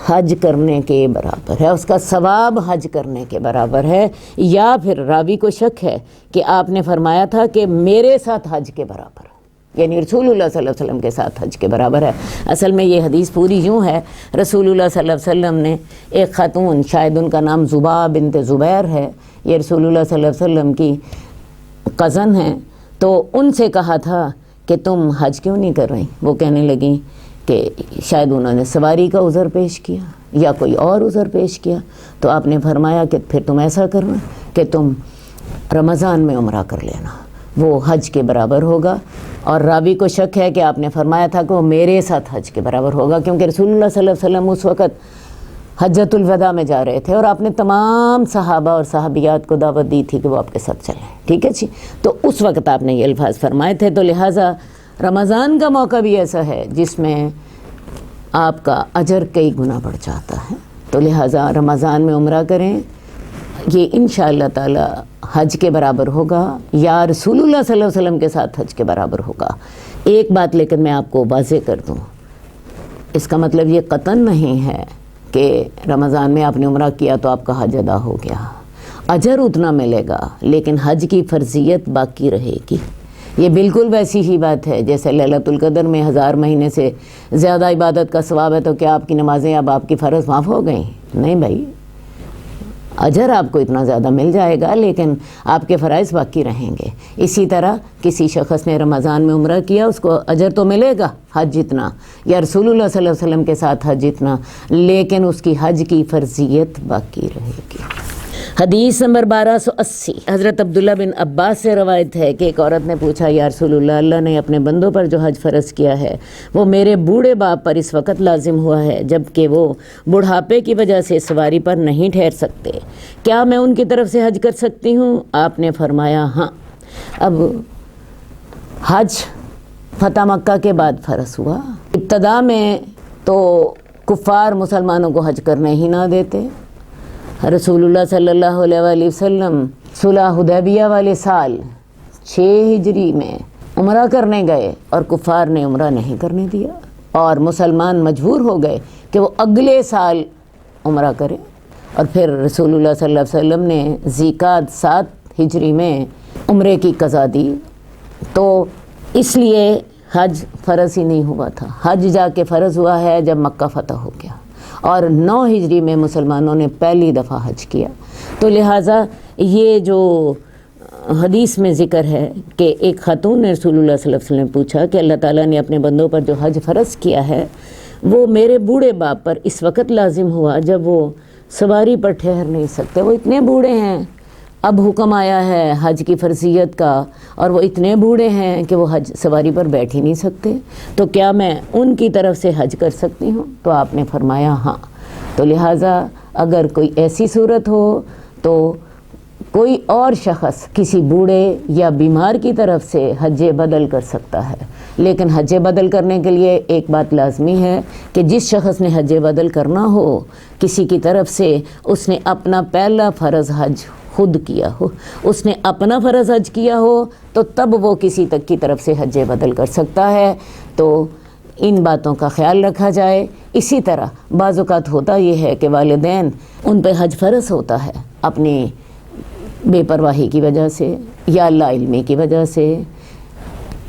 حج کرنے کے برابر ہے، اس کا ثواب حج کرنے کے برابر ہے۔ یا پھر راوی کو شک ہے کہ آپ نے فرمایا تھا کہ میرے ساتھ حج کے برابر، یعنی رسول اللہ صلی اللہ علیہ وسلم کے ساتھ حج کے برابر ہے۔ اصل میں یہ حدیث پوری یوں ہے، رسول اللہ صلی اللہ علیہ وسلم نے ایک خاتون، شاید ان کا نام زبا بنت زبیر ہے، یہ رسول اللہ صلی اللہ علیہ وسلم کی کزن ہیں، تو ان سے کہا تھا کہ تم حج کیوں نہیں کر رہی؟ وہ کہنے لگیں کہ شاید انہوں نے سواری کا عذر پیش کیا یا کوئی اور عذر پیش کیا۔ تو آپ نے فرمایا کہ پھر تم ایسا کرنا کہ تم رمضان میں عمرہ کر لینا، وہ حج کے برابر ہوگا۔ اور راوی کو شک ہے کہ آپ نے فرمایا تھا کہ وہ میرے ساتھ حج کے برابر ہوگا، کیونکہ رسول اللہ صلی اللہ علیہ وسلم اس وقت حجۃ الوداع میں جا رہے تھے اور آپ نے تمام صحابہ اور صحابیات کو دعوت دی تھی کہ وہ آپ کے ساتھ چلیں، ٹھیک ہے جی۔ تو اس وقت آپ نے یہ الفاظ فرمائے تھے۔ تو لہٰذا رمضان کا موقع بھی ایسا ہے جس میں آپ کا اجر کئی گنا بڑھ جاتا ہے، تو لہٰذا رمضان میں عمرہ کریں، یہ انشاءاللہ تعالی حج کے برابر ہوگا یا رسول اللہ صلی اللہ علیہ وسلم کے ساتھ حج کے برابر ہوگا۔ ایک بات لیکن میں آپ کو واضح کر دوں، اس کا مطلب یہ قطعاً نہیں ہے کہ رمضان میں آپ نے عمرہ کیا تو آپ کا حج ادا ہو گیا، اجر اتنا ملے گا لیکن حج کی فرضیت باقی رہے گی۔ یہ بالکل ویسی ہی بات ہے جیسے لیلۃ القدر میں 1000 مہینے سے زیادہ عبادت کا ثواب ہے، تو کیا آپ کی نمازیں اب آپ کی فرض معاف ہو گئیں؟ نہیں بھائی، اجر آپ کو اتنا زیادہ مل جائے گا لیکن آپ کے فرائض باقی رہیں گے۔ اسی طرح کسی شخص نے رمضان میں عمرہ کیا، اس کو اجر تو ملے گا حج جتنا، یا رسول اللہ صلی اللہ علیہ وسلم کے ساتھ حج جتنا، لیکن اس کی حج کی فرضیت باقی رہے گی۔ حدیث نمبر 1280 حضرت عبداللہ بن عباس سے روایت ہے کہ ایک عورت نے پوچھا، یا رسول اللہ، اللہ نے اپنے بندوں پر جو حج فرض کیا ہے وہ میرے بوڑھے باپ پر اس وقت لازم ہوا ہے جبکہ وہ بڑھاپے کی وجہ سے سواری پر نہیں ٹھہر سکتے، کیا میں ان کی طرف سے حج کر سکتی ہوں؟ آپ نے فرمایا ہاں۔ اب حج فتح مکہ کے بعد فرض ہوا۔ ابتدا میں تو کفار مسلمانوں کو حج کرنے ہی نہ دیتے۔ رسول اللہ صلی اللہ علیہ وآلہ وسلم صلح حدیبیہ والے سال 6 ہجری میں عمرہ کرنے گئے اور کفار نے عمرہ نہیں کرنے دیا، اور مسلمان مجبور ہو گئے کہ وہ اگلے سال عمرہ کریں، اور پھر رسول اللہ صلی اللہ علیہ وسلم نے ذیقعد 7 ہجری میں عمرے کی قضا دی، تو اس لیے حج فرض ہی نہیں ہوا تھا۔ حج جا کے فرض ہوا ہے جب مکہ فتح ہو گیا، اور 9 ہجری میں مسلمانوں نے پہلی دفعہ حج کیا۔ تو لہٰذا یہ جو حدیث میں ذکر ہے کہ ایک خاتون نے رسول اللہ صلی اللہ علیہ وسلم نے پوچھا کہ اللہ تعالیٰ نے اپنے بندوں پر جو حج فرض کیا ہے وہ میرے بوڑھے باپ پر اس وقت لازم ہوا جب وہ سواری پر ٹھہر نہیں سکتے، وہ اتنے بوڑھے ہیں، اب حکم آیا ہے حج کی فرضیت کا، اور وہ اتنے بوڑھے ہیں کہ وہ حج سواری پر بیٹھ ہی نہیں سکتے، تو کیا میں ان کی طرف سے حج کر سکتی ہوں؟ تو آپ نے فرمایا ہاں۔ تو لہٰذا اگر کوئی ایسی صورت ہو تو کوئی اور شخص کسی بوڑھے یا بیمار کی طرف سے حج بدل کر سکتا ہے، لیکن حج بدل کرنے کے لیے ایک بات لازمی ہے کہ جس شخص نے حج بدل کرنا ہو کسی کی طرف سے، اس نے اپنا پہلا فرض حج خود کیا ہو، اس نے اپنا فرض حج کیا ہو، تو تب وہ کسی تک کی طرف سے حج بدل کر سکتا ہے۔ تو ان باتوں کا خیال رکھا جائے۔ اسی طرح بعض اوقات ہوتا یہ ہے کہ والدین ان پہ حج فرض ہوتا ہے اپنی بے پرواہی کی وجہ سے یا لا علمی کی وجہ سے،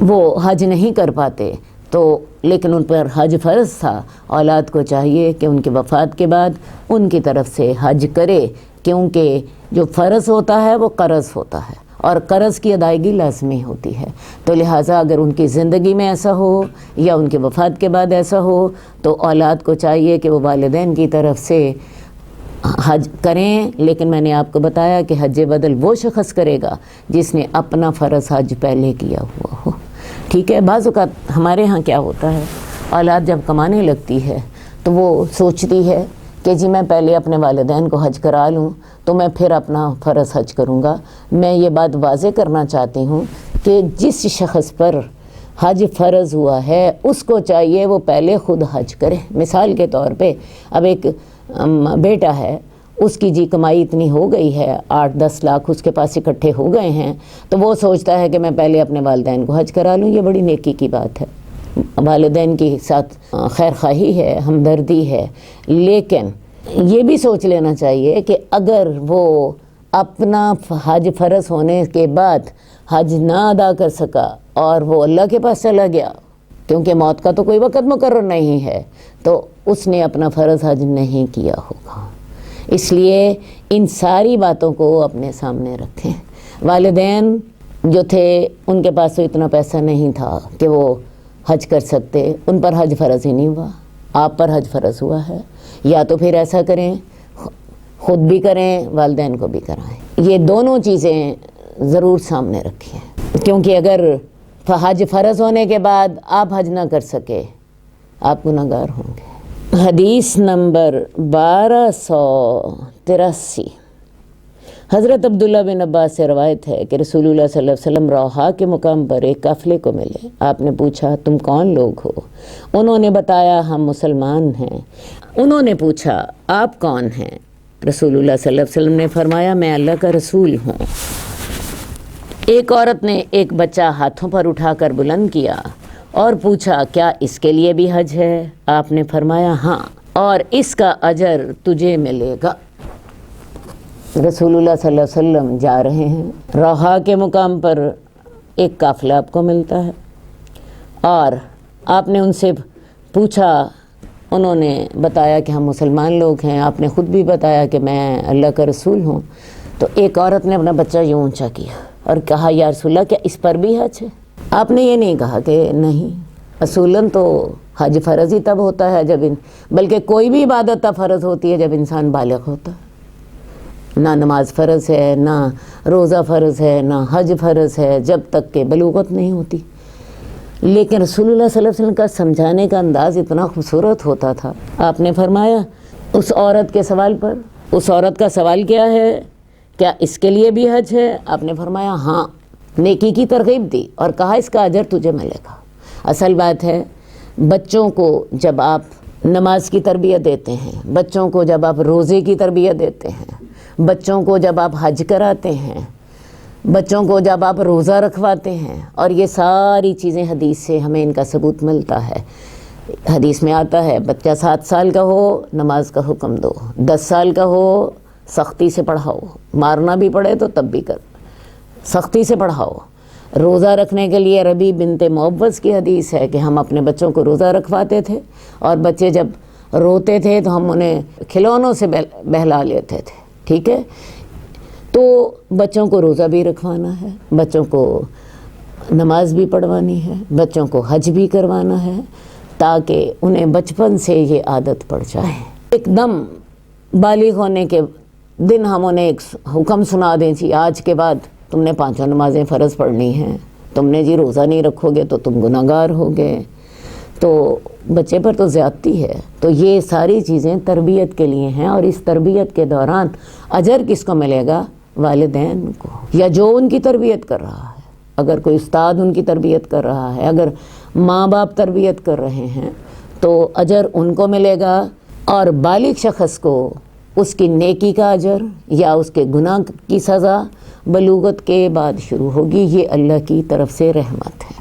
وہ حج نہیں کر پاتے، تو لیکن ان پر حج فرض تھا۔ اولاد کو چاہیے کہ ان کی وفات کے بعد ان کی طرف سے حج کرے، کیونکہ جو فرض ہوتا ہے وہ قرض ہوتا ہے، اور قرض کی ادائیگی لازمی ہوتی ہے۔ تو لہٰذا اگر ان کی زندگی میں ایسا ہو یا ان کی وفات کے بعد ایسا ہو تو اولاد کو چاہیے کہ وہ والدین کی طرف سے حج کریں، لیکن میں نے آپ کو بتایا کہ حج بدل وہ شخص کرے گا جس نے اپنا فرض حج پہلے کیا ہوا ہو، ٹھیک ہے۔ بعض اوقات ہمارے ہاں کیا ہوتا ہے، اولاد جب کمانے لگتی ہے تو وہ سوچتی ہے کہ جی میں پہلے اپنے والدین کو حج کرا لوں تو میں پھر اپنا فرض حج کروں گا۔ میں یہ بات واضح کرنا چاہتی ہوں کہ جس شخص پر حج فرض ہوا ہے اس کو چاہیے وہ پہلے خود حج کرے۔ مثال کے طور پہ اب ایک بیٹا ہے، اس کی جی کمائی اتنی ہو گئی ہے، 8-10 لاکھ اس کے پاس اکٹھے ہو گئے ہیں، تو وہ سوچتا ہے کہ میں پہلے اپنے والدین کو حج کرا لوں۔ یہ بڑی نیکی کی بات ہے، والدین کے ساتھ خیر خواہی ہے، ہمدردی ہے، لیکن یہ بھی سوچ لینا چاہیے کہ اگر وہ اپنا حج فرض ہونے کے بعد حج نہ ادا کر سکا اور وہ اللہ کے پاس چلا گیا، کیونکہ موت کا تو کوئی وقت مقرر نہیں ہے، تو اس نے اپنا فرض حج نہیں کیا ہوگا۔ اس لیے ان ساری باتوں کو اپنے سامنے رکھیں۔ والدین جو تھے ان کے پاس تو اتنا پیسہ نہیں تھا کہ وہ حج کر سکتے، ان پر حج فرض ہی نہیں ہوا، آپ پر حج فرض ہوا ہے۔ یا تو پھر ایسا کریں، خود بھی کریں، والدین کو بھی کرائیں۔ یہ دونوں چیزیں ضرور سامنے رکھیں، کیونکہ اگر حج فرض ہونے کے بعد آپ حج نہ کر سکے آپ گناہگار ہوں گے۔ حدیث نمبر 1283، حضرت عبداللہ بن عباس سے روایت ہے کہ رسول اللہ صلی اللہ علیہ وسلم روحا کے مقام پر ایک قافلے کو ملے۔ آپ نے پوچھا تم کون لوگ ہو؟ انہوں نے بتایا ہم مسلمان ہیں۔ انہوں نے پوچھا آپ کون ہیں؟ رسول اللہ صلی اللہ علیہ وسلم نے فرمایا میں اللہ کا رسول ہوں۔ ایک عورت نے ایک بچہ ہاتھوں پر اٹھا کر بلند کیا اور پوچھا کیا اس کے لیے بھی حج ہے؟ آپ نے فرمایا ہاں، اور اس کا اجر تجھے ملے گا۔ رسول اللہ صلی اللہ علیہ وسلم جا رہے ہیں، روحا کے مقام پر ایک قافلہ آپ کو ملتا ہے، اور آپ نے ان سے پوچھا، انہوں نے بتایا کہ ہم مسلمان لوگ ہیں، آپ نے خود بھی بتایا کہ میں اللہ کا رسول ہوں۔ تو ایک عورت نے اپنا بچہ یوں اونچا کیا اور کہا یا رسول اللہ کیا اس پر بھی حج ہے؟ آپ نے یہ نہیں کہا کہ نہیں، اصولاً تو حج فرض ہی تب ہوتا ہے جب بلکہ کوئی بھی عبادت تب فرض ہوتی ہے جب انسان بالغ ہوتا ہے۔ نہ نماز فرض ہے، نہ روزہ فرض ہے، نہ حج فرض ہے جب تک کہ بلوغت نہیں ہوتی۔ لیکن رسول اللہ صلی اللہ علیہ وسلم کا سمجھانے کا انداز اتنا خوبصورت ہوتا تھا۔ آپ نے فرمایا اس عورت کے سوال پر، اس عورت کا سوال کیا ہے، کیا اس کے لیے بھی حج ہے؟ آپ نے فرمایا ہاں، نیکی کی ترغیب دی اور کہا اس کا اجر تجھے ملے گا۔ اصل بات ہے بچوں کو جب آپ نماز کی تربیت دیتے ہیں، بچوں کو جب آپ روزے کی تربیت دیتے ہیں، بچوں کو جب آپ حج کراتے ہیں، بچوں کو جب آپ روزہ رکھواتے ہیں، اور یہ ساری چیزیں حدیث سے ہمیں ان کا ثبوت ملتا ہے۔ حدیث میں آتا ہے بچہ 7 سال کا ہو نماز کا حکم دو، 10 سال کا ہو سختی سے پڑھاؤ، مارنا بھی پڑے تو تب بھی کر سختی سے پڑھاؤ۔ روزہ رکھنے کے لیے ربی بنت معوذ کی حدیث ہے کہ ہم اپنے بچوں کو روزہ رکھواتے تھے، اور بچے جب روتے تھے تو ہم انہیں کھلونوں سے بہلا لیتے تھے، ٹھیک ہے؟ تو بچوں کو روزہ بھی رکھوانا ہے، بچوں کو نماز بھی پڑھوانی ہے، بچوں کو حج بھی کروانا ہے، تاکہ انہیں بچپن سے یہ عادت پڑ جائے۔ ایک دم بالغ ہونے کے دن ہم انہیں ایک حکم سنا دیں جی آج کے بعد تم نے 5 نمازیں فرض پڑھنی ہیں، تم نے جی روزہ نہیں رکھو گے تو تم گناہگار ہوگے، تو بچے پر تو زیادتی ہے۔ تو یہ ساری چیزیں تربیت کے لیے ہیں، اور اس تربیت کے دوران اجر کس کو ملے گا؟ والدین کو، یا جو ان کی تربیت کر رہا ہے۔ اگر کوئی استاد ان کی تربیت کر رہا ہے، اگر ماں باپ تربیت کر رہے ہیں تو اجر ان کو ملے گا، اور بالغ شخص کو اس کی نیکی کا اجر یا اس کے گناہ کی سزا بلوغت کے بعد شروع ہوگی۔ یہ اللہ کی طرف سے رحمت ہے۔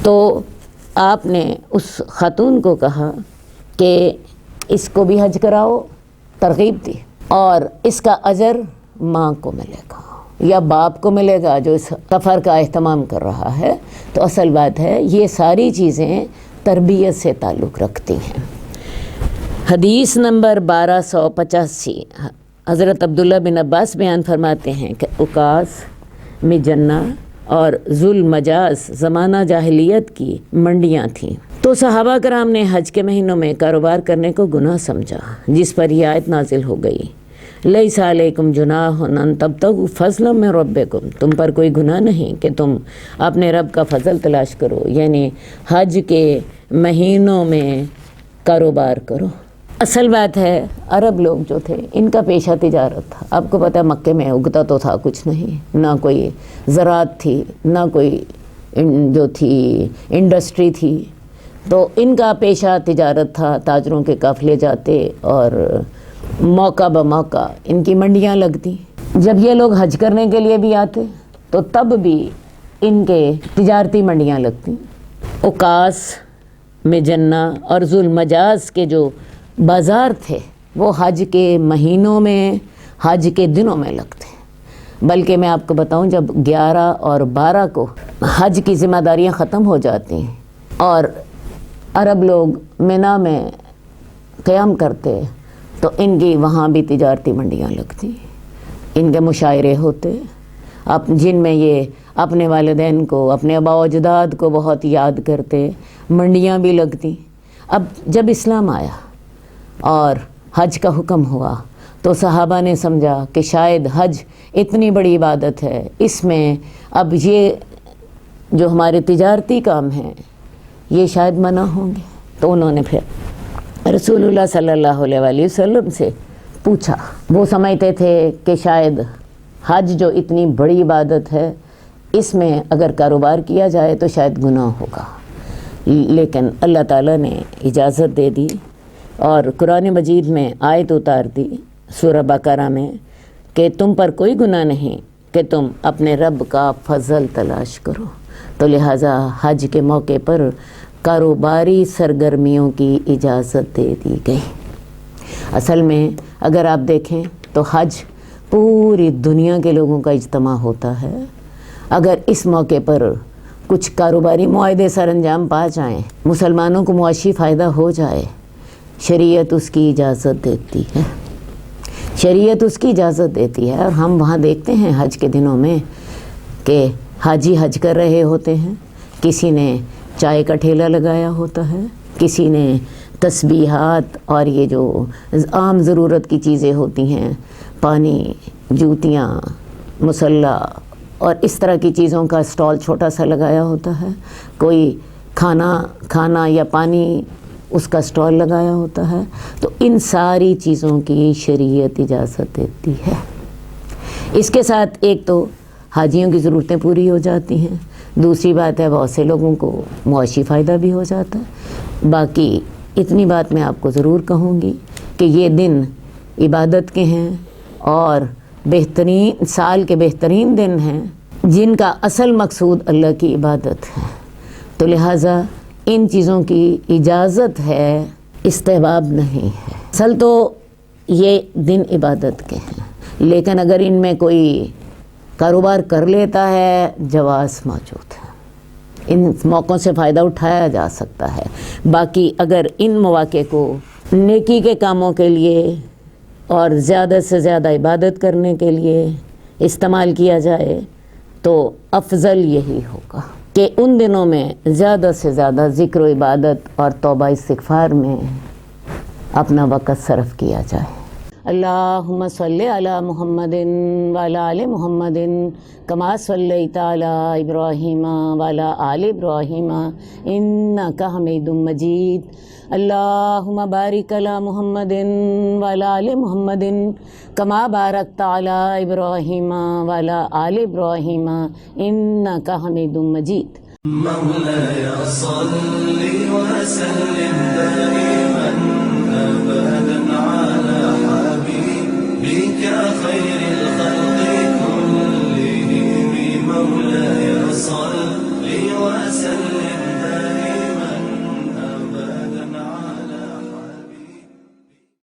تو آپ نے اس خاتون کو کہا کہ اس کو بھی حج کراؤ، ترغیب دی، اور اس کا اجر ماں کو ملے گا یا باپ کو ملے گا جو اس سفر کا اہتمام کر رہا ہے۔ تو اصل بات ہے یہ ساری چیزیں تربیت سے تعلق رکھتی ہیں۔ حدیث نمبر 1285، حضرت عبداللہ بن عباس بیان فرماتے ہیں کہ عکاظ، مجنہ اور ذوالمجاز زمانہ جاہلیت کی منڈیاں تھیں، تو صحابہ کرام نے حج کے مہینوں میں کاروبار کرنے کو گناہ سمجھا، جس پر یہ آیت نازل ہو گئی، لیس علیکم جناح ان تبتغوا فضلا من ربکم، تم پر کوئی گناہ نہیں کہ تم اپنے رب کا فضل تلاش کرو، یعنی حج کے مہینوں میں کاروبار کرو۔ اصل بات ہے عرب لوگ جو تھے ان کا پیشہ تجارت تھا۔ آپ کو پتہ ہے مکے میں اگتا تو تھا کچھ نہیں، نہ کوئی زراعت تھی، نہ کوئی جو تھی انڈسٹری تھی، تو ان کا پیشہ تجارت تھا۔ تاجروں کے قافلے جاتے اور موقع بموقع ان کی منڈیاں لگتی۔ جب یہ لوگ حج کرنے کے لیے بھی آتے تو تب بھی ان کے تجارتی منڈیاں لگتی۔ عکاظ، مجنہ اور ذوالمجاز کے جو بازار تھے وہ حج کے مہینوں میں، حج کے دنوں میں لگتے۔ بلکہ میں آپ کو بتاؤں جب 11 اور 12 کو حج کی ذمہ داریاں ختم ہو جاتی ہیں اور عرب لوگ منا میں قیام کرتے تو ان کی وہاں بھی تجارتی منڈیاں لگتی، ان کے مشاعرے ہوتے، جن میں یہ اپنے والدین کو، اپنے آباء و اجداد کو بہت یاد کرتے، منڈیاں بھی لگتی۔ اب جب اسلام آیا اور حج کا حکم ہوا تو صحابہ نے سمجھا کہ شاید حج اتنی بڑی عبادت ہے، اس میں اب یہ جو ہمارے تجارتی کام ہیں یہ شاید منع ہوں گے۔ تو انہوں نے پھر رسول اللہ صلی اللہ علیہ وآلہ وسلم سے پوچھا۔ وہ سمجھتے تھے کہ شاید حج جو اتنی بڑی عبادت ہے اس میں اگر کاروبار کیا جائے تو شاید گناہ ہوگا، لیکن اللہ تعالیٰ نے اجازت دے دی اور قرآن مجید میں آیت اتار دی سورہ بقرہ میں کہ تم پر کوئی گناہ نہیں کہ تم اپنے رب کا فضل تلاش کرو۔ تو لہٰذا حج کے موقع پر کاروباری سرگرمیوں کی اجازت دے دی گئی۔ اصل میں اگر آپ دیکھیں تو حج پوری دنیا کے لوگوں کا اجتماع ہوتا ہے۔ اگر اس موقع پر کچھ کاروباری معاہدے سر انجام پا جائیں، مسلمانوں کو معاشی فائدہ ہو جائے، شریعت اس کی اجازت دیتی ہے، شریعت اس کی اجازت دیتی ہے۔ اور ہم وہاں دیکھتے ہیں حج کے دنوں میں کہ حاجی حج کر رہے ہوتے ہیں، کسی نے چائے کا ٹھیلا لگایا ہوتا ہے، کسی نے تسبیحات اور یہ جو عام ضرورت کی چیزیں ہوتی ہیں، پانی، جوتیاں، مصلی اور اس طرح کی چیزوں کا اسٹال چھوٹا سا لگایا ہوتا ہے، کوئی کھانا یا پانی اس کا اسٹال لگایا ہوتا ہے۔ تو ان ساری چیزوں کی شریعت اجازت دیتی ہے۔ اس کے ساتھ ایک تو حاجیوں کی ضرورتیں پوری ہو جاتی ہیں، دوسری بات ہے بہت سے لوگوں کو معاشی فائدہ بھی ہو جاتا ہے۔ باقی اتنی بات میں آپ کو ضرور کہوں گی کہ یہ دن عبادت کے ہیں اور بہترین سال کے بہترین دن ہیں جن کا اصل مقصود اللہ کی عبادت ہے، تو لہٰذا ان چیزوں کی اجازت ہے، استحباب نہیں ہے۔ اصل تو یہ دن عبادت کے ہیں، لیکن اگر ان میں کوئی کاروبار کر لیتا ہے جواز موجود ہے، ان موقعوں سے فائدہ اٹھایا جا سکتا ہے۔ باقی اگر ان مواقع کو نیکی کے کاموں کے لیے اور زیادہ سے زیادہ عبادت کرنے کے لیے استعمال کیا جائے تو افضل یہی ہوگا کہ ان دنوں میں زیادہ سے زیادہ ذکر و عبادت اور توبہ استغفار میں اپنا وقت صرف کیا جائے۔ اللہم صلی علی محمد وعلی آل محمد کما صلیت علی ابراہیم وعلی آل ابراہیم انک حمید مجید۔ اللہم بارک علی محمد وعلی آل محمد کما بارکت علی ابراہیم وعلی آل ابراہیم انک حمید مجید۔ مولاي صل وسلم دائما